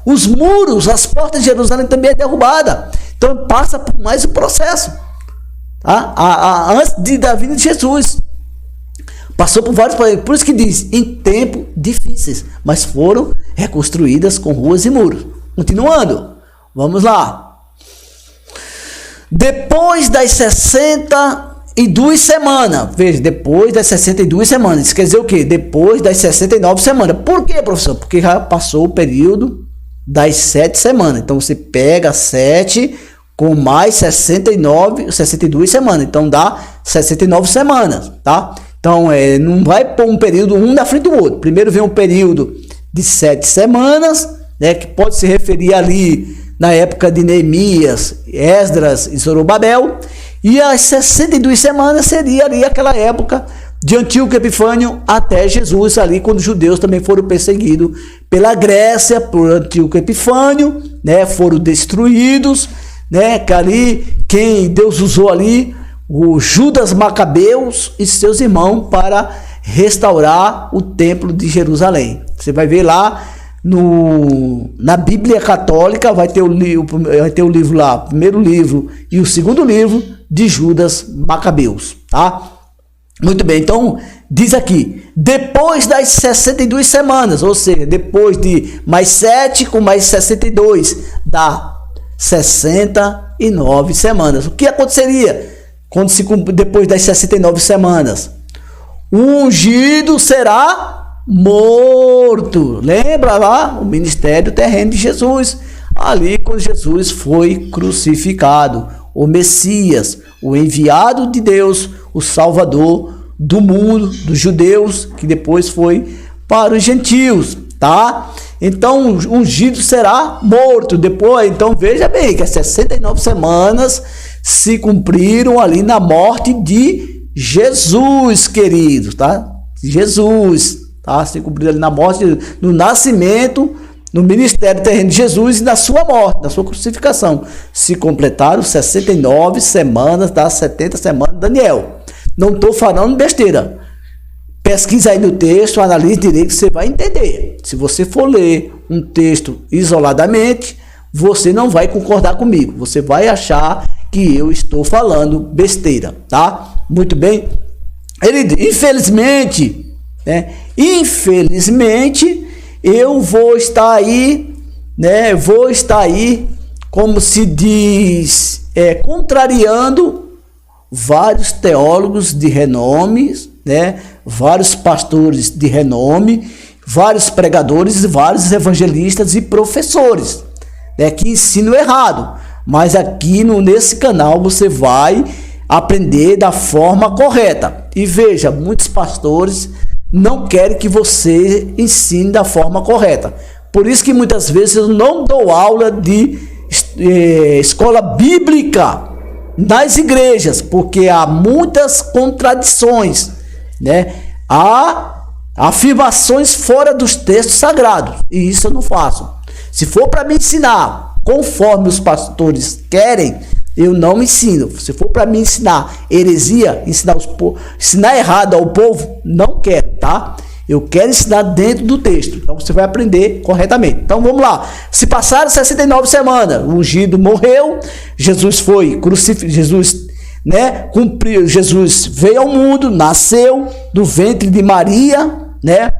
os muros, as portas de Jerusalém também é derrubada. Então passa por mais um processo, tá? Antes da vinda de Jesus. Passou por vários problemas, por isso que diz, em tempos difíceis, mas foram reconstruídas com ruas e muros. Continuando, vamos lá. Depois das 62 semanas, veja, depois das 62 semanas, isso quer dizer o quê? Depois das 69 semanas. Por quê, professor? Porque já passou o período das 7 semanas. Então você pega 7 com mais 62 semanas, então dá 69 semanas, tá? Então, não vai pôr um período um na frente do outro. Primeiro vem um período de 7 semanas, né, que pode se referir ali na época de Neemias, Esdras e Zorobabel. E as 62 semanas seria ali aquela época de Antíoco Epifânio até Jesus, ali quando os judeus também foram perseguidos pela Grécia, por Antíoco Epifânio, né, foram destruídos, né, que ali quem Deus usou ali, o Judas Macabeus e seus irmãos para restaurar o templo de Jerusalém. Você vai ver lá na Bíblia Católica vai ter o livro lá, o primeiro livro e o segundo livro de Judas Macabeus, tá? Muito bem, então diz aqui, depois das 62 semanas, ou seja, depois de mais 7 com mais 62, dá 69 semanas. O que aconteceria depois das 69 semanas? O ungido será morto. Lembra lá o ministério terreno de Jesus, ali quando Jesus foi crucificado, o Messias, o enviado de Deus, o Salvador do mundo, dos judeus, que depois foi para os gentios, tá? Então, o ungido será morto. Depois, então, veja bem que as 69 semanas se cumpriram ali na morte de Jesus, queridos, tá? Jesus, tá? Se cumpriram ali na morte, no nascimento, no ministério terreno de Jesus e na sua morte, na sua crucificação. Se completaram 69 semanas das 70 semanas de Daniel. Não estou falando besteira. Pesquisa aí no texto, analise direito, você vai entender. Se você for ler um texto isoladamente, você não vai concordar comigo. Você vai achar que eu estou falando besteira, tá? Muito bem. Ele, infelizmente, né? Infelizmente, eu vou estar aí, né? Vou estar aí, como se diz, contrariando vários teólogos de renome, né? Vários pastores de renome, vários pregadores, vários evangelistas e professores, né? Que ensinam errado. Mas aqui nesse canal você vai aprender da forma correta. E veja, muitos pastores não querem que você ensine da forma correta. Por isso que muitas vezes eu não dou aula de escola bíblica nas igrejas, porque há muitas contradições, né? Há afirmações fora dos textos sagrados, e isso eu não faço. Se for para me ensinar conforme os pastores querem, eu não ensino. Se for para me ensinar heresia, ensinar errado ao povo, não quero, tá? Eu quero ensinar dentro do texto. Então você vai aprender corretamente. Então vamos lá. Se passaram 69 semanas, o ungido morreu, Jesus foi crucificado, Jesus, né, cumpriu, Jesus veio ao mundo, nasceu do ventre de Maria, né?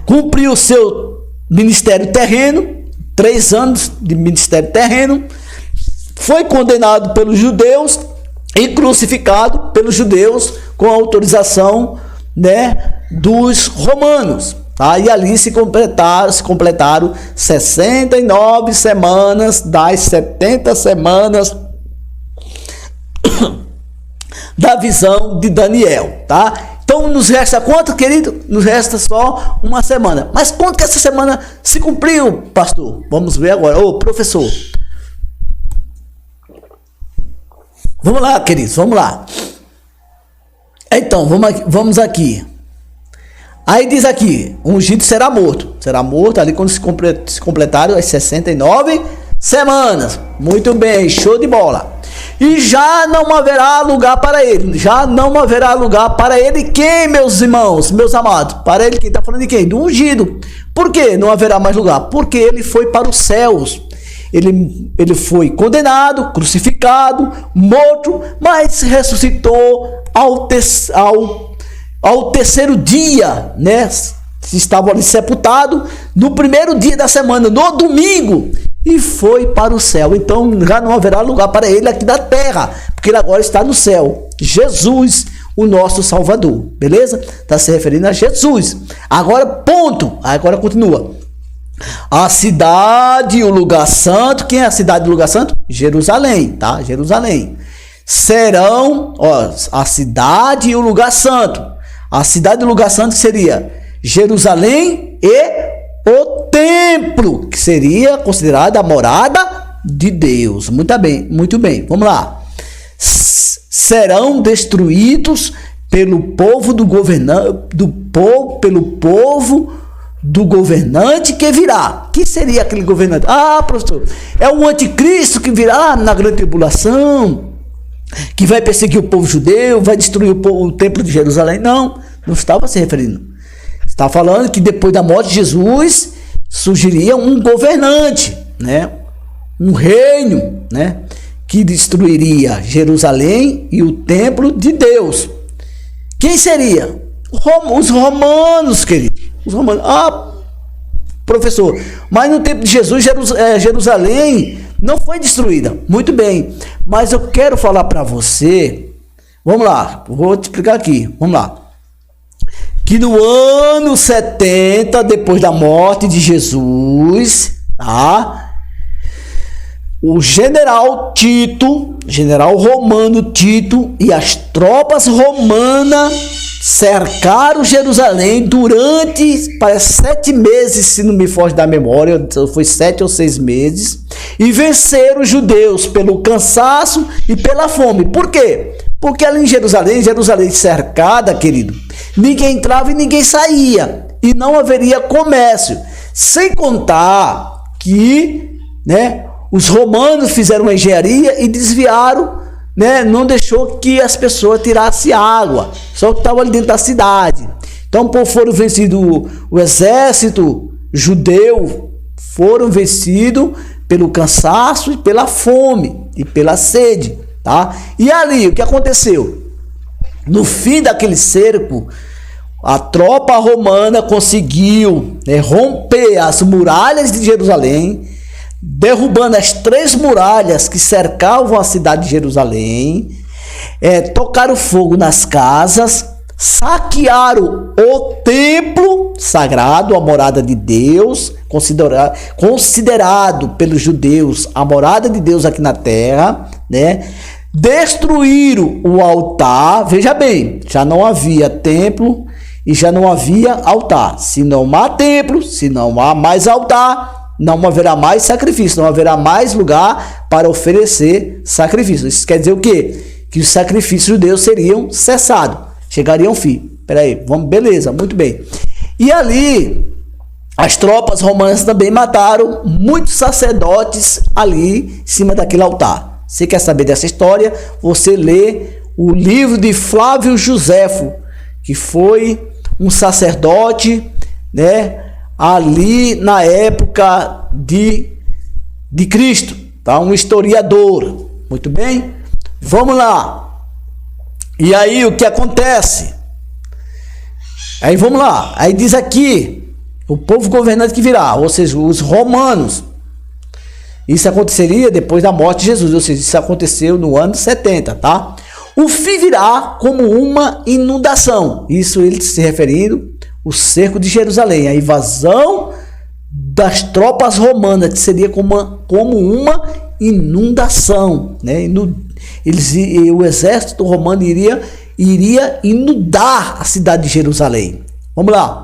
Cumpriu o seu ministério terreno, 3 anos de ministério terreno, foi condenado pelos judeus e crucificado pelos judeus com a autorização, né, dos romanos, tá? E ali se completaram 69 semanas das 70 semanas da visão de Daniel, tá? Então nos resta quanto, querido? Nos resta só uma semana. Mas quanto que essa semana se cumpriu, pastor? Vamos ver agora. Ô, professor. Vamos lá, queridos, vamos lá. Então, vamos aqui. Aí diz aqui, o ungido será morto. Será morto ali quando se completaram as 69 semanas. Muito bem, show de bola. E já não haverá lugar para ele. Já não haverá lugar para ele. Quem, meus irmãos, meus amados? Para ele, quem está falando de quem? Do ungido. Por que não haverá mais lugar? Porque ele foi para os céus. Ele foi condenado, crucificado, morto, mas ressuscitou ao terceiro dia, né? Estava ali sepultado no primeiro dia da semana, no domingo, e foi para o céu. Então já não haverá lugar para ele aqui na terra, porque ele agora está no céu. Jesus, o nosso Salvador, beleza? Está se referindo a Jesus. Agora, ponto. Agora continua. A cidade e o lugar santo. Quem é a cidade e o lugar santo? Jerusalém, tá? Jerusalém. Serão, ó, a cidade e o lugar santo. A cidade e o lugar santo seria Jerusalém e o templo, que seria considerada a morada de Deus. Muito bem, muito bem. Vamos lá. Serão destruídos pelo povo do governante, pelo povo do governante que virá. Que seria aquele governante? Ah, professor, é o anticristo que virá na grande tribulação, que vai perseguir o povo judeu, vai destruir o templo de Jerusalém. Não estava se referindo. Está falando que depois da morte de Jesus, surgiria um governante, né? Um reino, né? Que destruiria Jerusalém e o templo de Deus. Quem seria? Os romanos, querido. Os romanos. Ah, professor, mas no tempo de Jesus, Jerusalém não foi destruída. Muito bem, mas eu quero falar para você, vamos lá, vou te explicar aqui, vamos lá. Que no ano 70, depois da morte de Jesus, tá? O general Tito, general romano Tito e as tropas romanas cercaram Jerusalém durante, parece, 7 meses, se não me foge da memória, foi 7 ou 6 meses, e venceram os judeus pelo cansaço e pela fome. Por quê? Porque ali em Jerusalém cercada, querido, ninguém entrava e ninguém saía, e não haveria comércio, sem contar que, né, os romanos fizeram uma engenharia e desviaram, né, não deixou que as pessoas tirassem água, só que estava ali dentro da cidade. Então, foram vencidos, o exército judeu foram vencidos pelo cansaço e pela fome e pela sede, tá? E ali, o que aconteceu? No fim daquele cerco, a tropa romana conseguiu, né, romper as muralhas de Jerusalém, derrubando as 3 muralhas que cercavam a cidade de Jerusalém, tocaram fogo nas casas, saquearam o templo sagrado, a morada de Deus, considerado pelos judeus a morada de Deus aqui na terra, né? Destruíram o altar. Veja bem, já não havia templo e já não havia altar. Se não há templo, se não há mais altar, não haverá mais sacrifício, não haverá mais lugar para oferecer sacrifício. Isso quer dizer o quê? Que os sacrifícios judeus seriam cessados, chegariam ao fim. Peraí, vamos, beleza, muito bem. E ali, as tropas romanas também mataram muitos sacerdotes ali em cima daquele altar. Você quer saber dessa história? Você lê o livro de Flávio Joséfo, que foi um sacerdote, né, ali na época de Cristo, tá? Um historiador. Muito bem? Vamos lá. E aí o que acontece? Aí vamos lá. Aí diz aqui, o povo governante que virá, ou seja, os romanos. Isso aconteceria depois da morte de Jesus, ou seja, isso aconteceu no ano 70, tá? O fim virá como uma inundação. Isso ele se referindo o cerco de Jerusalém, a invasão das tropas romanas, que seria como uma inundação, né? O exército romano iria inundar a cidade de Jerusalém. Vamos lá.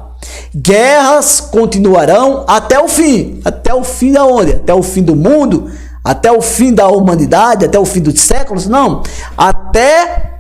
Guerras continuarão até o fim. Até o fim da onde? Até o fim do mundo? Até o fim da humanidade? Até o fim dos séculos? Não. Até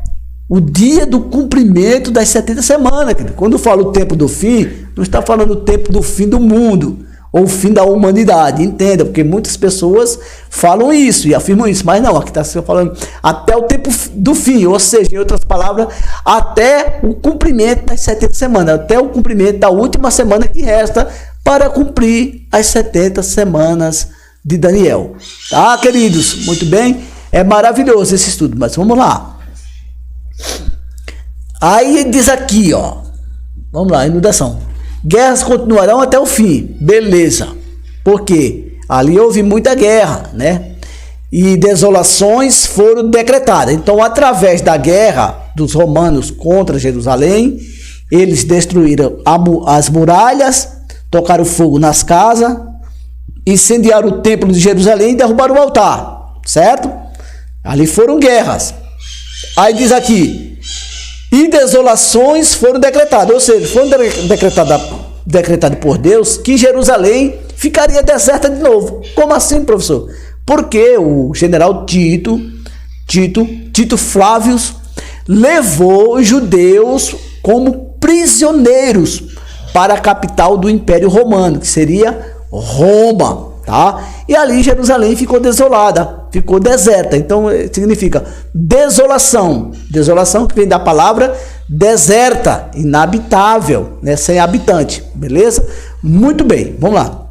o dia do cumprimento das 70 semanas. Quando eu falo o tempo do fim, não está falando o tempo do fim do mundo ou o fim da humanidade, entenda, porque muitas pessoas falam isso e afirmam isso, mas não, aqui está falando até o tempo do fim, ou seja, em outras palavras, até o cumprimento das 70 semanas, até o cumprimento da última semana que resta para cumprir as 70 semanas de Daniel. Tá, queridos? Muito bem? É maravilhoso esse estudo, mas vamos lá. Aí diz aqui, ó, vamos lá, inundação. Guerras continuarão até o fim, beleza, porque ali houve muita guerra, né? E desolações foram decretadas. Então, através da guerra dos romanos contra Jerusalém, eles destruíram as muralhas, tocaram fogo nas casas, incendiaram o templo de Jerusalém e derrubaram o altar, certo? Ali foram guerras. Aí diz aqui, e desolações foram decretadas, ou seja, foram decretado por Deus que Jerusalém ficaria deserta de novo. Como assim, professor? Porque o general Tito Flávio levou os judeus como prisioneiros para a capital do Império Romano, que seria Roma, tá? E ali Jerusalém ficou desolada, ficou deserta. Então significa desolação. Desolação que vem da palavra deserta, inabitável, né? Sem habitante, beleza? Muito bem, vamos lá.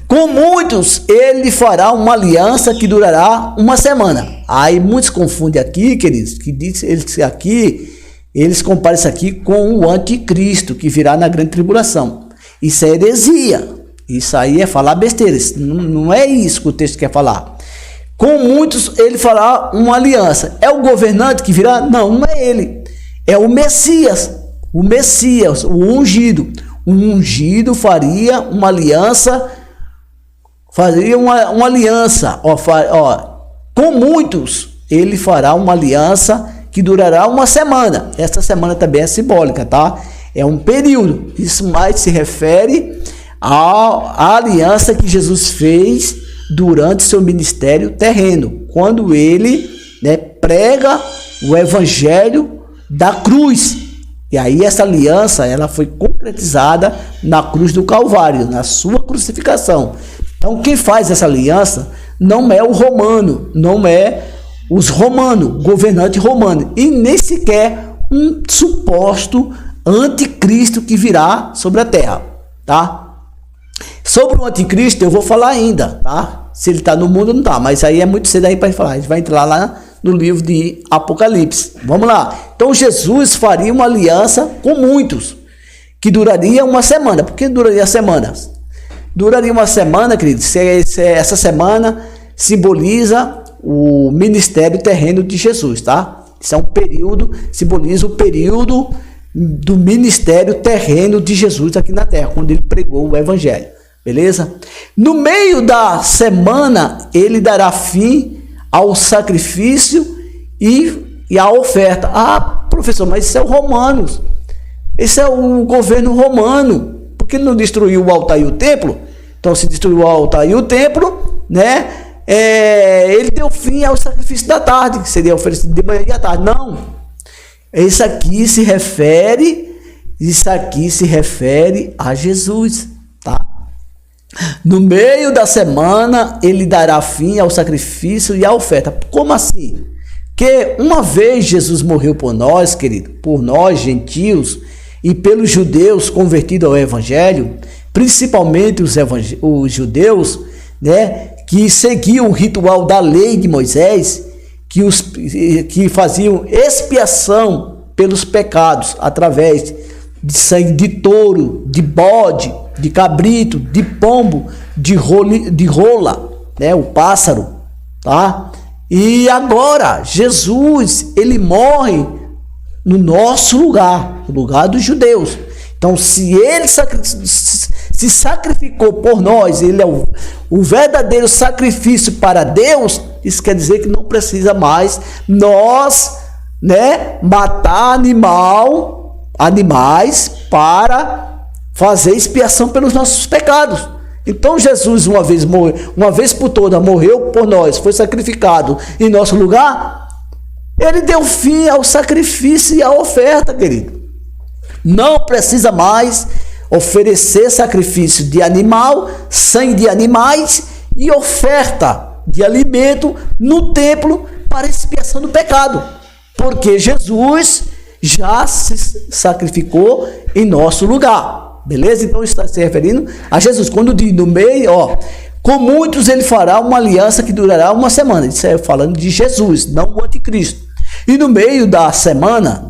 Com muitos ele fará uma aliança que durará uma semana. Aí muitos confundem aqui, queridos, que diz eles aqui, eles comparam isso aqui com o anticristo que virá na grande tribulação. Isso é heresia. Isso aí é falar besteira. Não é isso que o texto quer falar. Com muitos ele fará uma aliança. É o governante que virá? Não, não é ele. É o Messias. O Messias, o ungido. O ungido faria uma aliança. Faria uma aliança. Com muitos ele fará uma aliança que durará uma semana. Essa semana também é simbólica, tá? É um período. Isso mais se refere à aliança que Jesus fez durante seu ministério terreno, quando ele, né, prega o evangelho da cruz. E aí essa aliança ela foi concretizada na cruz do Calvário, na sua crucificação. Então quem faz essa aliança não é o romano, não é os romanos, governante romano, e nem sequer um suposto anticristo que virá sobre a terra, tá? Sobre o anticristo eu vou falar ainda, tá? Se ele está no mundo não está, mas aí é muito cedo aí para falar. A gente vai entrar lá no livro de Apocalipse. Vamos lá. Então Jesus faria uma aliança com muitos, que duraria uma semana. Por que duraria semanas? Duraria uma semana, queridos. Essa semana simboliza o ministério terreno de Jesus, tá? Isso é um período, simboliza o período do ministério terreno de Jesus aqui na terra, quando ele pregou o evangelho, beleza? No meio da semana, ele dará fim ao sacrifício e à oferta. Ah, professor, mas isso é o romanos, esse é o governo romano, porque ele não destruiu o altar e o templo? Então, se destruiu o altar e o templo, né? Ele deu fim ao sacrifício da tarde, que seria oferecido de manhã e à tarde. Não. Isso aqui se refere a Jesus, tá? No meio da semana, ele dará fim ao sacrifício e à oferta. Como assim? Que uma vez Jesus morreu por nós, querido, por nós, gentios, e pelos judeus convertidos ao evangelho, principalmente os judeus, né, que seguiam o ritual da lei de Moisés, que faziam expiação pelos pecados através de sangue de touro, de bode, de cabrito, de pombo, de rola, né, o pássaro, tá? E agora Jesus, ele morre no nosso lugar, no lugar dos judeus. Então, se ele se sacrificou por nós, ele é o verdadeiro sacrifício para Deus, isso quer dizer que não precisa mais nós, né, matar animais para fazer expiação pelos nossos pecados. Então Jesus uma vez por todas morreu por nós, foi sacrificado em nosso lugar. Ele deu fim ao sacrifício e à oferta, querido. Não precisa mais oferecer sacrifício de animal, sangue de animais e oferta de alimento no templo para expiação do pecado, porque Jesus já se sacrificou em nosso lugar, beleza? Então está se referindo a Jesus. Quando diz no meio, com muitos ele fará uma aliança que durará uma semana. Isso é falando de Jesus, não o anticristo. E no meio da semana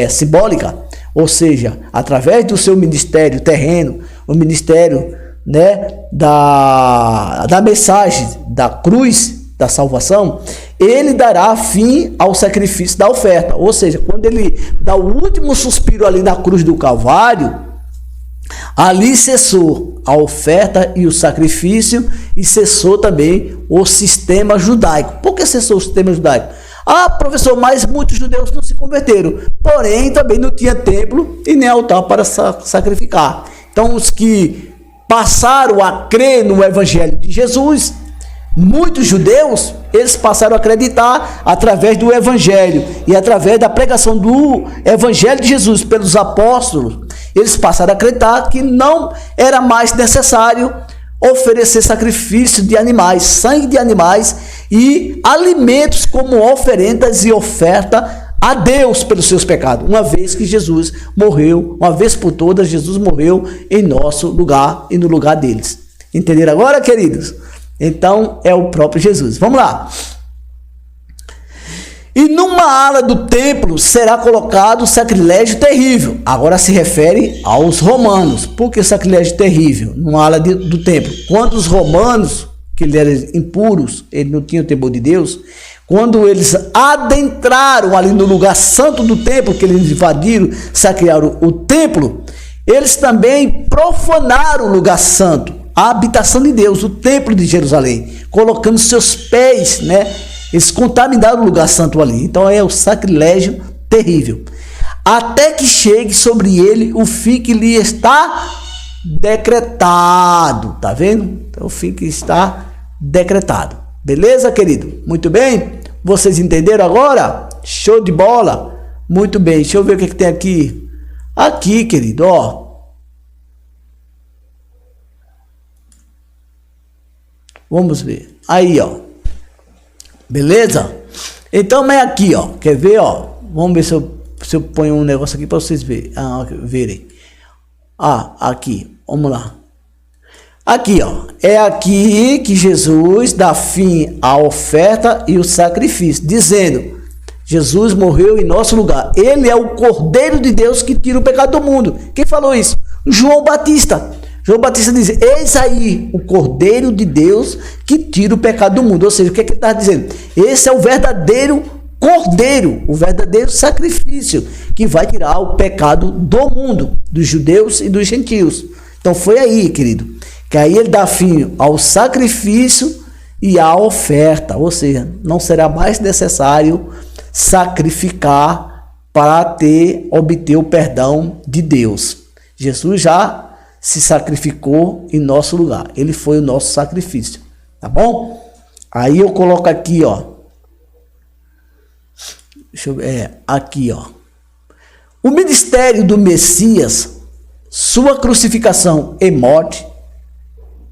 simbólica, ou seja, através do seu ministério terreno, o ministério, né, da mensagem da cruz, da salvação, ele dará fim ao sacrifício da oferta. Ou seja, quando ele dá o último suspiro ali na cruz do Calvário, ali cessou a oferta e o sacrifício, e cessou também o sistema judaico. Por que cessou o sistema judaico? Ah, professor, mas muitos judeus não se converteram, porém também não tinha templo e nem altar para sacrificar. Então os que passaram a crer no evangelho de Jesus, muitos judeus, eles passaram a acreditar através do evangelho e através da pregação do evangelho de Jesus pelos apóstolos. Eles passaram a acreditar que não era mais necessário oferecer sacrifício de animais, sangue de animais e alimentos como oferendas e oferta a Deus pelos seus pecados, uma vez que Jesus morreu, uma vez por todas, Jesus morreu em nosso lugar e no lugar deles. Entenderam agora, queridos? Então, é o próprio Jesus. Vamos lá. E numa ala do templo será colocado sacrilégio terrível. Agora se refere aos romanos. Por que sacrilégio terrível? Numa ala do templo. Quando os romanos, que eles eram impuros, eles não tinham temor de Deus, quando eles adentraram ali no lugar santo do templo, que eles invadiram, saquearam o templo, eles também profanaram o lugar santo, a habitação de Deus, o templo de Jerusalém, colocando seus pés, né? Eles contaminaram o lugar santo ali. Então é o sacrilégio terrível. Até que chegue sobre ele o fim que lhe está decretado. Tá vendo? Então, o fim que está decretado. Beleza, querido? Muito bem? Vocês entenderam agora? Show de bola. Muito bem. Deixa eu ver o que tem aqui. Aqui, querido, ó. Vamos ver. Aí, ó. Beleza? Então, é aqui, ó. Quer ver, ó? Vamos ver se eu ponho um negócio aqui para vocês verem. Aqui. Vamos lá. Aqui, ó. É aqui que Jesus dá fim à oferta e o sacrifício, dizendo: Jesus morreu em nosso lugar. Ele é o Cordeiro de Deus que tira o pecado do mundo. Quem falou isso? João Batista. João Batista diz: eis aí o Cordeiro de Deus que tira o pecado do mundo. Ou seja, o que é que ele está dizendo? Esse é o verdadeiro Cordeiro, o verdadeiro sacrifício que vai tirar o pecado do mundo, dos judeus e dos gentios. Então foi aí, querido, que aí ele dá fim ao sacrifício e à oferta. Ou seja, não será mais necessário sacrificar para obter o perdão de Deus. Jesus já se sacrificou em nosso lugar. Ele foi o nosso sacrifício. Tá bom? Aí eu coloco aqui, ó. Deixa eu ver. Aqui, ó. O ministério do Messias, sua crucificação e morte,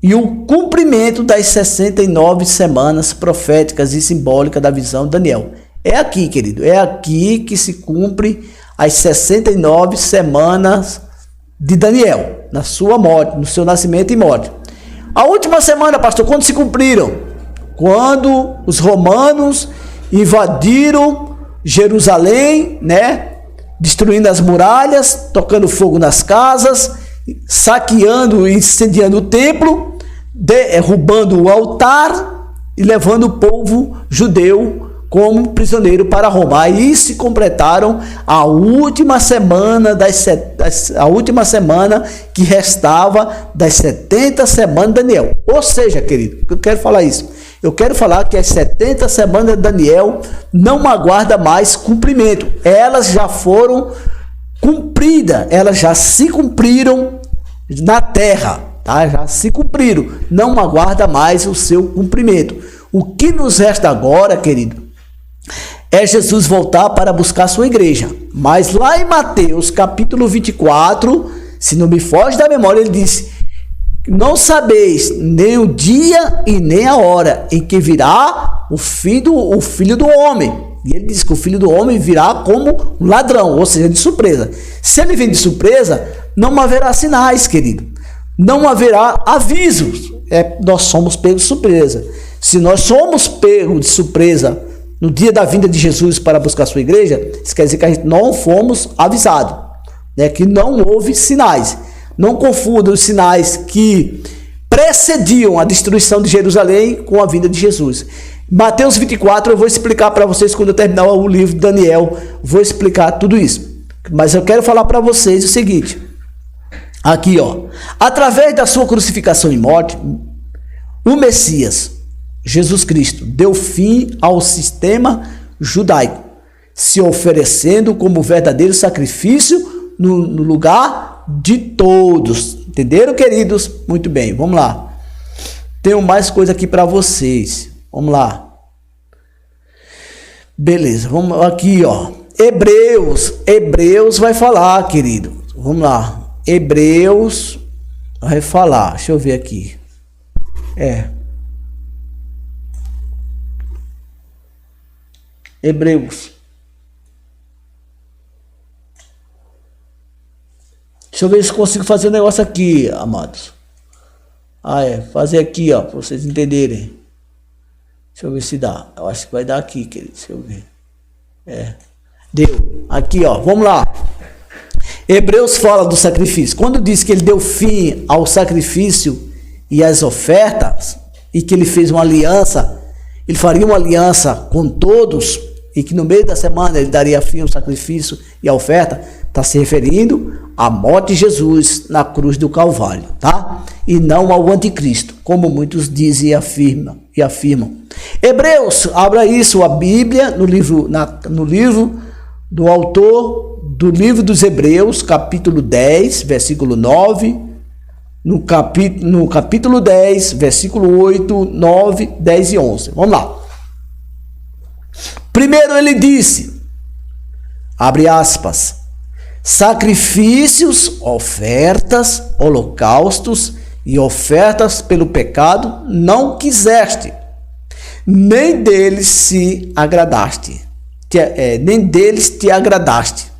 e o cumprimento das 69 semanas proféticas e simbólicas da visão de Daniel. É aqui, querido. É aqui que se cumpre as 69 semanas de Daniel, na sua morte, no seu nascimento e morte. A última semana, pastor, quando se cumpriram? Quando os romanos invadiram Jerusalém, né? Destruindo as muralhas, tocando fogo nas casas, saqueando e incendiando o templo, derrubando o altar e levando o povo judeu como prisioneiro para Roma. Aí se completaram a última semana a última semana que restava das 70 semanas de Daniel. Ou seja, querido, eu quero falar isso. Eu quero falar que as 70 semanas de Daniel não aguardam mais cumprimento. Elas já foram cumpridas, elas já se cumpriram na terra, tá? Já se cumpriram. Não aguarda mais o seu cumprimento. O que nos resta agora, querido, é Jesus voltar para buscar sua igreja. Mas lá em Mateus capítulo 24, se não me foge da memória, ele disse: não sabeis nem o dia e nem a hora em que virá o filho do homem. E ele diz que o filho do homem virá como um ladrão, ou seja, de surpresa. Se ele vem de surpresa, não haverá sinais, querido. Não haverá avisos. Nós somos pegos de surpresa. Se nós somos pegos de surpresa no dia da vinda de Jesus para buscar sua igreja, isso quer dizer que a gente não fomos avisados, né? Que não houve sinais. Não confunda os sinais que precediam a destruição de Jerusalém com a vinda de Jesus. Mateus 24 eu vou explicar para vocês quando eu terminar o livro de Daniel, vou explicar tudo isso. Mas eu quero falar para vocês o seguinte, aqui ó, através da sua crucificação e morte, o Messias, Jesus Cristo, deu fim ao sistema judaico, se oferecendo como verdadeiro sacrifício no lugar de todos. Entenderam, queridos? Muito bem, vamos lá. Tenho mais coisa aqui para vocês. Vamos lá. Beleza, vamos aqui, ó. Hebreus vai falar, querido. Vamos lá. Hebreus vai falar. Deixa eu ver aqui. Hebreus. Deixa eu ver se consigo fazer um negócio aqui, amados. Fazer aqui, ó, para vocês entenderem. Deixa eu ver se dá. Eu acho que vai dar aqui, querido. Deixa eu ver. Deu. Aqui, ó. Vamos lá. Hebreus fala do sacrifício. Quando diz que ele deu fim ao sacrifício e às ofertas, e que ele fez uma aliança, ele faria uma aliança com todos, e que no meio da semana ele daria fim ao sacrifício e à oferta, está se referindo à morte de Jesus na cruz do Calvário, tá? E não ao anticristo, como muitos dizem e afirmam. Hebreus, abra isso, a Bíblia, no livro do autor do livro dos Hebreus, capítulo 10, versículo 9, no capítulo 10, versículo 8, 9, 10 e 11. Vamos lá. Primeiro ele disse, abre aspas, sacrifícios, ofertas, holocaustos e ofertas pelo pecado não quiseste, nem deles te agradaste.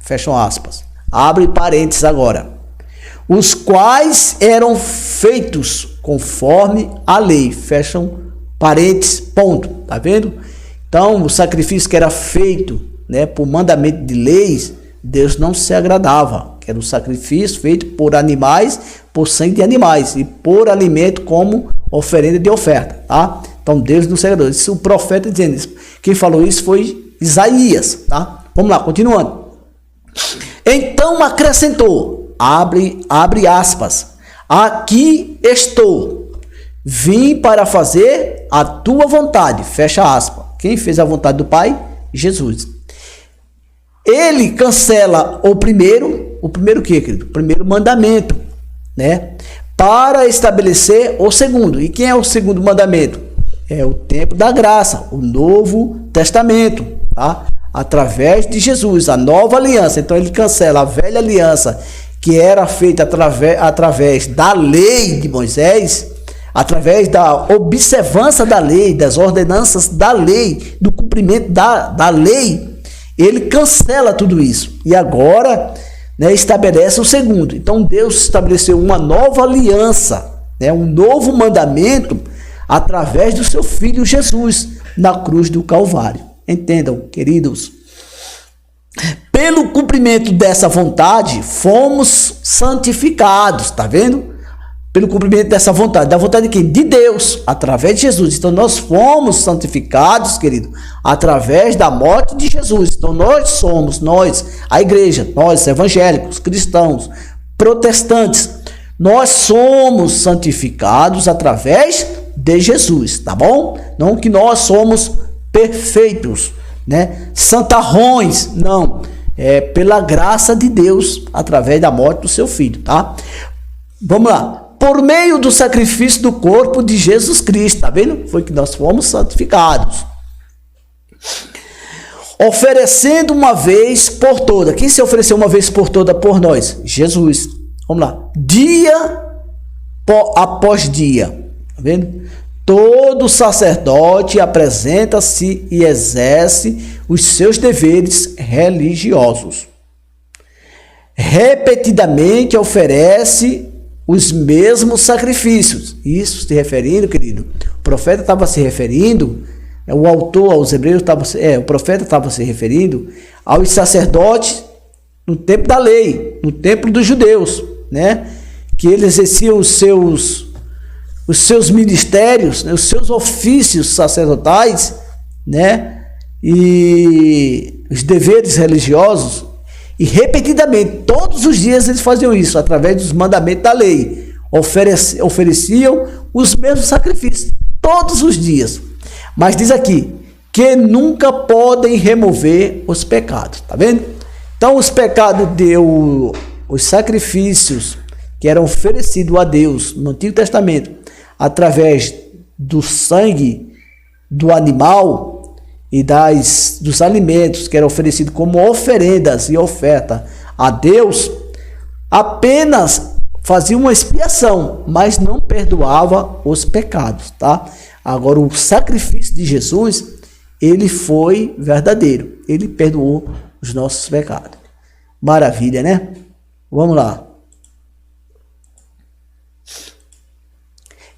Fecham aspas. Abre parênteses agora. Os quais eram feitos conforme a lei. Fecham parênteses, ponto. Tá vendo? Então, o sacrifício que era feito, né, por mandamento de leis, Deus não se agradava. Que era um sacrifício feito por animais, por sangue de animais e por alimento como oferenda de oferta, tá? Então, Deus não se agradou. Isso, o profeta dizendo isso. Quem falou isso foi Isaías, tá? Vamos lá, continuando. Então acrescentou, abre aspas, aqui estou, vim para fazer a tua vontade, fecha aspas. Quem fez a vontade do Pai? Jesus. Ele cancela o primeiro o que, querido? O primeiro mandamento, né? Para estabelecer o segundo. E quem é o segundo mandamento? É o tempo da graça, o Novo Testamento, tá? Através de Jesus, a nova aliança. Então ele cancela a velha aliança que era feita através da lei de Moisés, através da observância da lei, das ordenanças da lei, do cumprimento da lei. Ele cancela tudo isso e agora, né, estabelece o segundo. Então Deus estabeleceu uma nova aliança, né, um novo mandamento através do seu Filho Jesus na cruz do Calvário. Entendam, queridos. Pelo cumprimento dessa vontade, fomos santificados, tá vendo? Pelo cumprimento dessa vontade, da vontade de quem? De Deus, através de Jesus. Então nós fomos santificados, querido, através da morte de Jesus. Então nós, a igreja, nós evangélicos, cristãos, protestantes, nós somos santificados através de Jesus, tá bom? Não que nós somos perfeitos, né? Santarrões, não. É pela graça de Deus, através da morte do seu Filho, tá? Vamos lá. Por meio do sacrifício do corpo de Jesus Cristo, tá vendo? Foi que nós fomos santificados. Oferecendo uma vez por toda. Quem se ofereceu uma vez por toda por nós? Jesus. Vamos lá. Dia após dia. Tá vendo? Todo sacerdote apresenta-se e exerce os seus deveres religiosos. Repetidamente oferece os mesmos sacrifícios. Isso se referindo, querido, o profeta estava se referindo, o autor aos Hebreus o profeta estava se referindo aos sacerdotes no tempo da lei, no templo dos judeus, né? Que eles exerciam os seus ministérios, né? Os seus ofícios sacerdotais, né? E os deveres religiosos. E repetidamente, todos os dias eles faziam isso, através dos mandamentos da lei. Ofereciam os mesmos sacrifícios, todos os dias. Mas diz aqui, que nunca podem remover os pecados, tá vendo? Então os pecados os sacrifícios que eram oferecidos a Deus no Antigo Testamento, através do sangue do animal, e dos alimentos que eram oferecidos como oferendas e oferta a Deus, apenas fazia uma expiação, mas não perdoava os pecados, tá? Agora, o sacrifício de Jesus, ele foi verdadeiro, ele perdoou os nossos pecados. Maravilha, né? Vamos lá.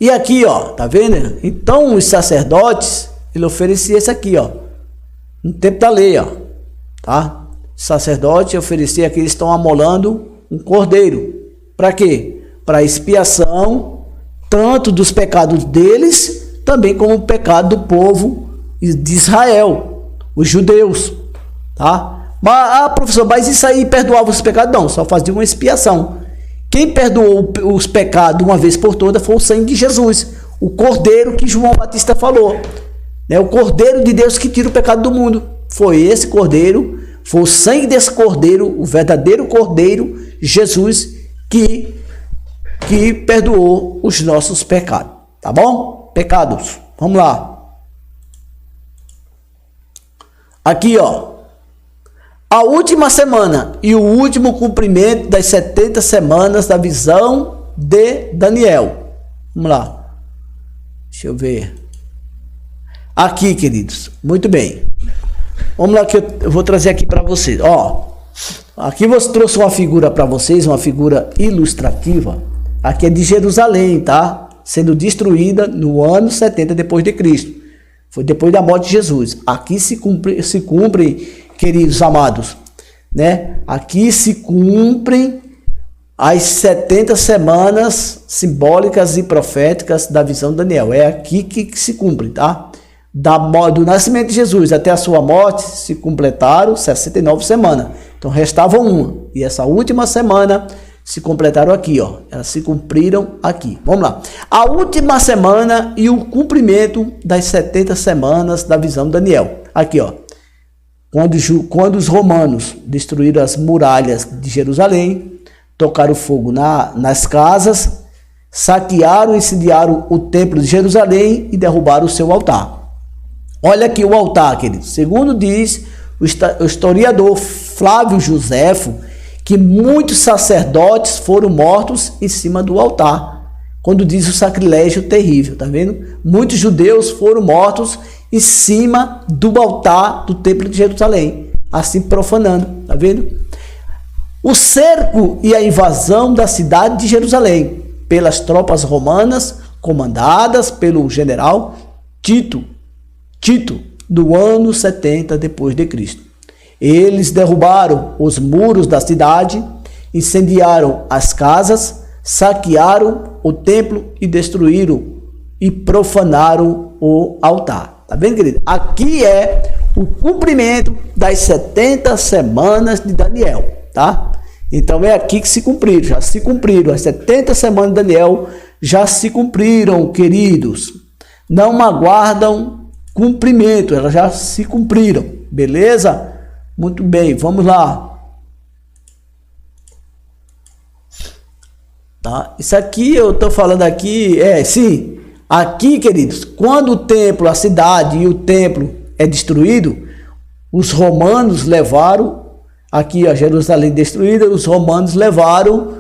E aqui, ó, tá vendo? Então os sacerdotes, ele oferecia isso aqui, ó, no tempo da lei, ó, tá? O sacerdote oferecia aqui, eles estão amolando um cordeiro. Para quê? Para expiação, tanto dos pecados deles, também como o pecado do povo de Israel, os judeus, tá? Mas, professor, mas isso aí perdoava os pecados? Não, só fazia uma expiação. Quem perdoou os pecados uma vez por todas foi o sangue de Jesus, o cordeiro que João Batista falou, né? O cordeiro de Deus que tira o pecado do mundo. Foi esse cordeiro, foi o sangue desse cordeiro, o verdadeiro cordeiro, Jesus, que perdoou os nossos pecados. Tá bom? Pecados. Vamos lá. Aqui, ó. A última semana e o último cumprimento das 70 semanas da visão de Daniel. Vamos lá. Deixa eu ver. Aqui, queridos. Muito bem. Vamos lá que eu vou trazer aqui para vocês. Ó, aqui você trouxe uma figura para vocês, uma figura ilustrativa. Aqui é de Jerusalém, tá? Sendo destruída no ano 70 depois de Cristo. Foi depois da morte de Jesus. Aqui se cumpre, queridos amados, né? Aqui se cumprem as 70 semanas simbólicas e proféticas da visão de Daniel. É aqui que se cumpre, tá? Do nascimento de Jesus até a sua morte se completaram 69 semanas. Então restavam uma. E essa última semana se completaram aqui, ó. Elas se cumpriram aqui. Vamos lá. A última semana e o cumprimento das 70 semanas da visão de Daniel. Aqui, ó. Quando os romanos destruíram as muralhas de Jerusalém, tocaram fogo nas casas, saquearam e incendiaram o templo de Jerusalém e derrubaram o seu altar. Olha aqui o altar, querido. Segundo diz o historiador Flávio Joséfo, que muitos sacerdotes foram mortos em cima do altar. Quando diz o sacrilégio terrível, tá vendo? Muitos judeus foram mortos em cima do altar do templo de Jerusalém, assim profanando, tá vendo? O cerco e a invasão da cidade de Jerusalém pelas tropas romanas, comandadas pelo general Tito, do ano 70 depois de Cristo. Eles derrubaram os muros da cidade, incendiaram as casas, saquearam o templo e destruíram e profanaram o altar. Tá vendo, querido? Aqui é o cumprimento das 70 semanas de Daniel, tá? Então é aqui que se cumpriram, já se cumpriram. As 70 semanas de Daniel já se cumpriram, queridos. Não aguardam cumprimento, elas já se cumpriram, beleza? Muito bem, vamos lá. Tá? Isso aqui eu estou falando aqui, sim, aqui, queridos, quando o templo, a cidade e o templo é destruído, os romanos levaram, aqui a Jerusalém destruída, os romanos levaram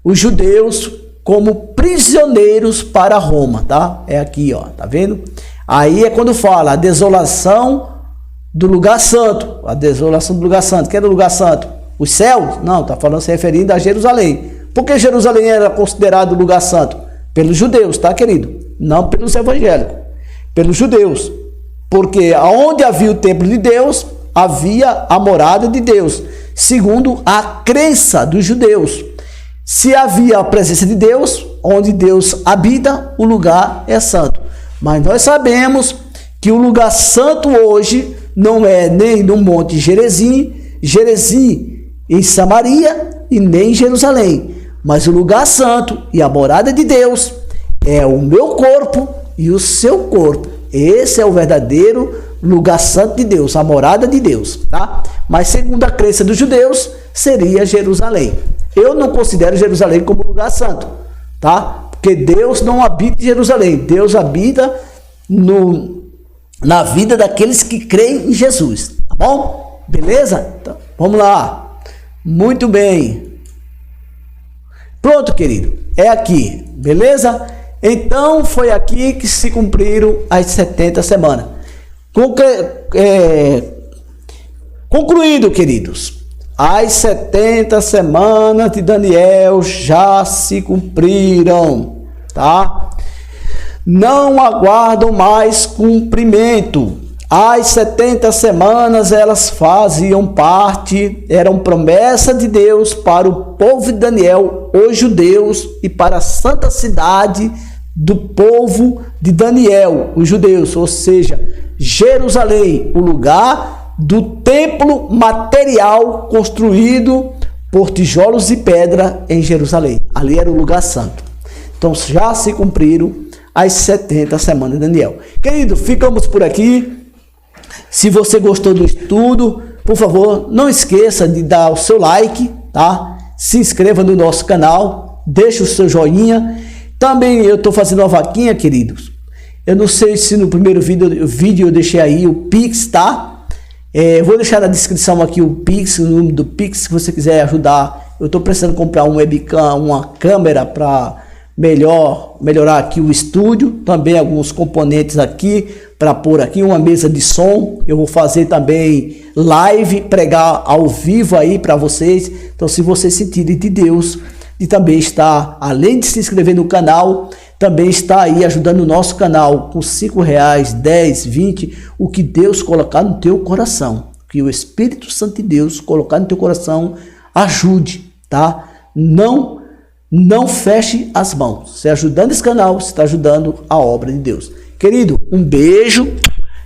os judeus como prisioneiros para Roma, tá? É aqui, ó, tá vendo? Aí é quando fala a desolação do lugar santo, a desolação do lugar santo. Que é do lugar santo? Os céus? Não, está falando, se referindo a Jerusalém. Por que Jerusalém era considerado lugar santo? Pelos judeus, tá, querido? Não pelos evangélicos, pelos judeus. Porque aonde havia o templo de Deus, havia a morada de Deus, segundo a crença dos judeus. Se havia a presença de Deus, onde Deus habita, o lugar é santo. Mas nós sabemos que o lugar santo hoje não é nem no Monte Gerizim em Samaria e nem em Jerusalém. Mas o lugar santo e a morada de Deus é o meu corpo e o seu corpo. Esse é o verdadeiro lugar santo de Deus, a morada de Deus, tá? Mas segundo a crença dos judeus, seria Jerusalém. Eu não considero Jerusalém como lugar santo, tá? Porque Deus não habita em Jerusalém. Deus habita na vida daqueles que creem em Jesus, tá bom? Beleza? Então, vamos lá. Muito bem. Pronto, querido. É aqui, beleza? Então, foi aqui que se cumpriram as 70 semanas. Concluído, queridos. As 70 semanas de Daniel já se cumpriram, tá? não aguardam mais cumprimento. As 70 semanas elas faziam parte, eram promessa de Deus para o povo de Daniel, os judeus, e para a santa cidade do povo de Daniel, os judeus, ou seja, Jerusalém, o lugar do templo material construído por tijolos e pedra em Jerusalém. Ali era o lugar santo. Então já se cumpriram as 70 semanas de Daniel. Querido, ficamos por aqui. Se você gostou do estudo, por favor, não esqueça de dar o seu like, tá? Se inscreva no nosso canal, deixe o seu joinha. Também eu estou fazendo uma vaquinha, queridos. Eu não sei se no primeiro vídeo eu deixei aí o Pix, tá? Vou deixar na descrição aqui o Pix, o número do Pix, se você quiser ajudar. Eu estou precisando comprar um webcam, uma câmera para melhorar aqui o estúdio. Também alguns componentes aqui para pôr aqui, uma mesa de som. Eu vou fazer também live, pregar ao vivo aí para vocês. Então, se vocês sentirem de Deus, e também está, além de se inscrever no canal, também está aí ajudando o nosso canal com R$5, 10, 20, o que Deus colocar no teu coração, que o Espírito Santo de Deus colocar no teu coração, ajude, tá? Não feche as mãos. Você ajudando esse canal, você está ajudando a obra de Deus. Querido, um beijo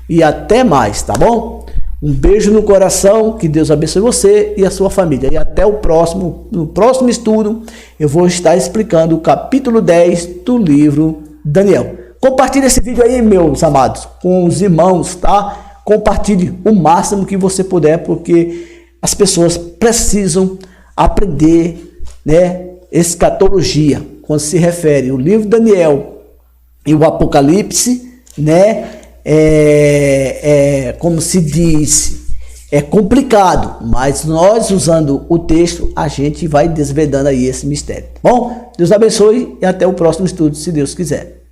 e até mais, tá bom? Um beijo no coração, que Deus abençoe você e a sua família. E até o próximo, no próximo estudo, eu vou estar explicando o capítulo 10 do livro Daniel. Compartilhe esse vídeo aí, meus amados, com os irmãos, tá? Compartilhe o máximo que você puder, porque as pessoas precisam aprender, né, escatologia, quando se refere ao livro Daniel e o Apocalipse, né? Como se diz, é complicado, mas nós usando o texto, a gente vai desvendando aí esse mistério. Bom, Deus abençoe e até o próximo estudo, se Deus quiser.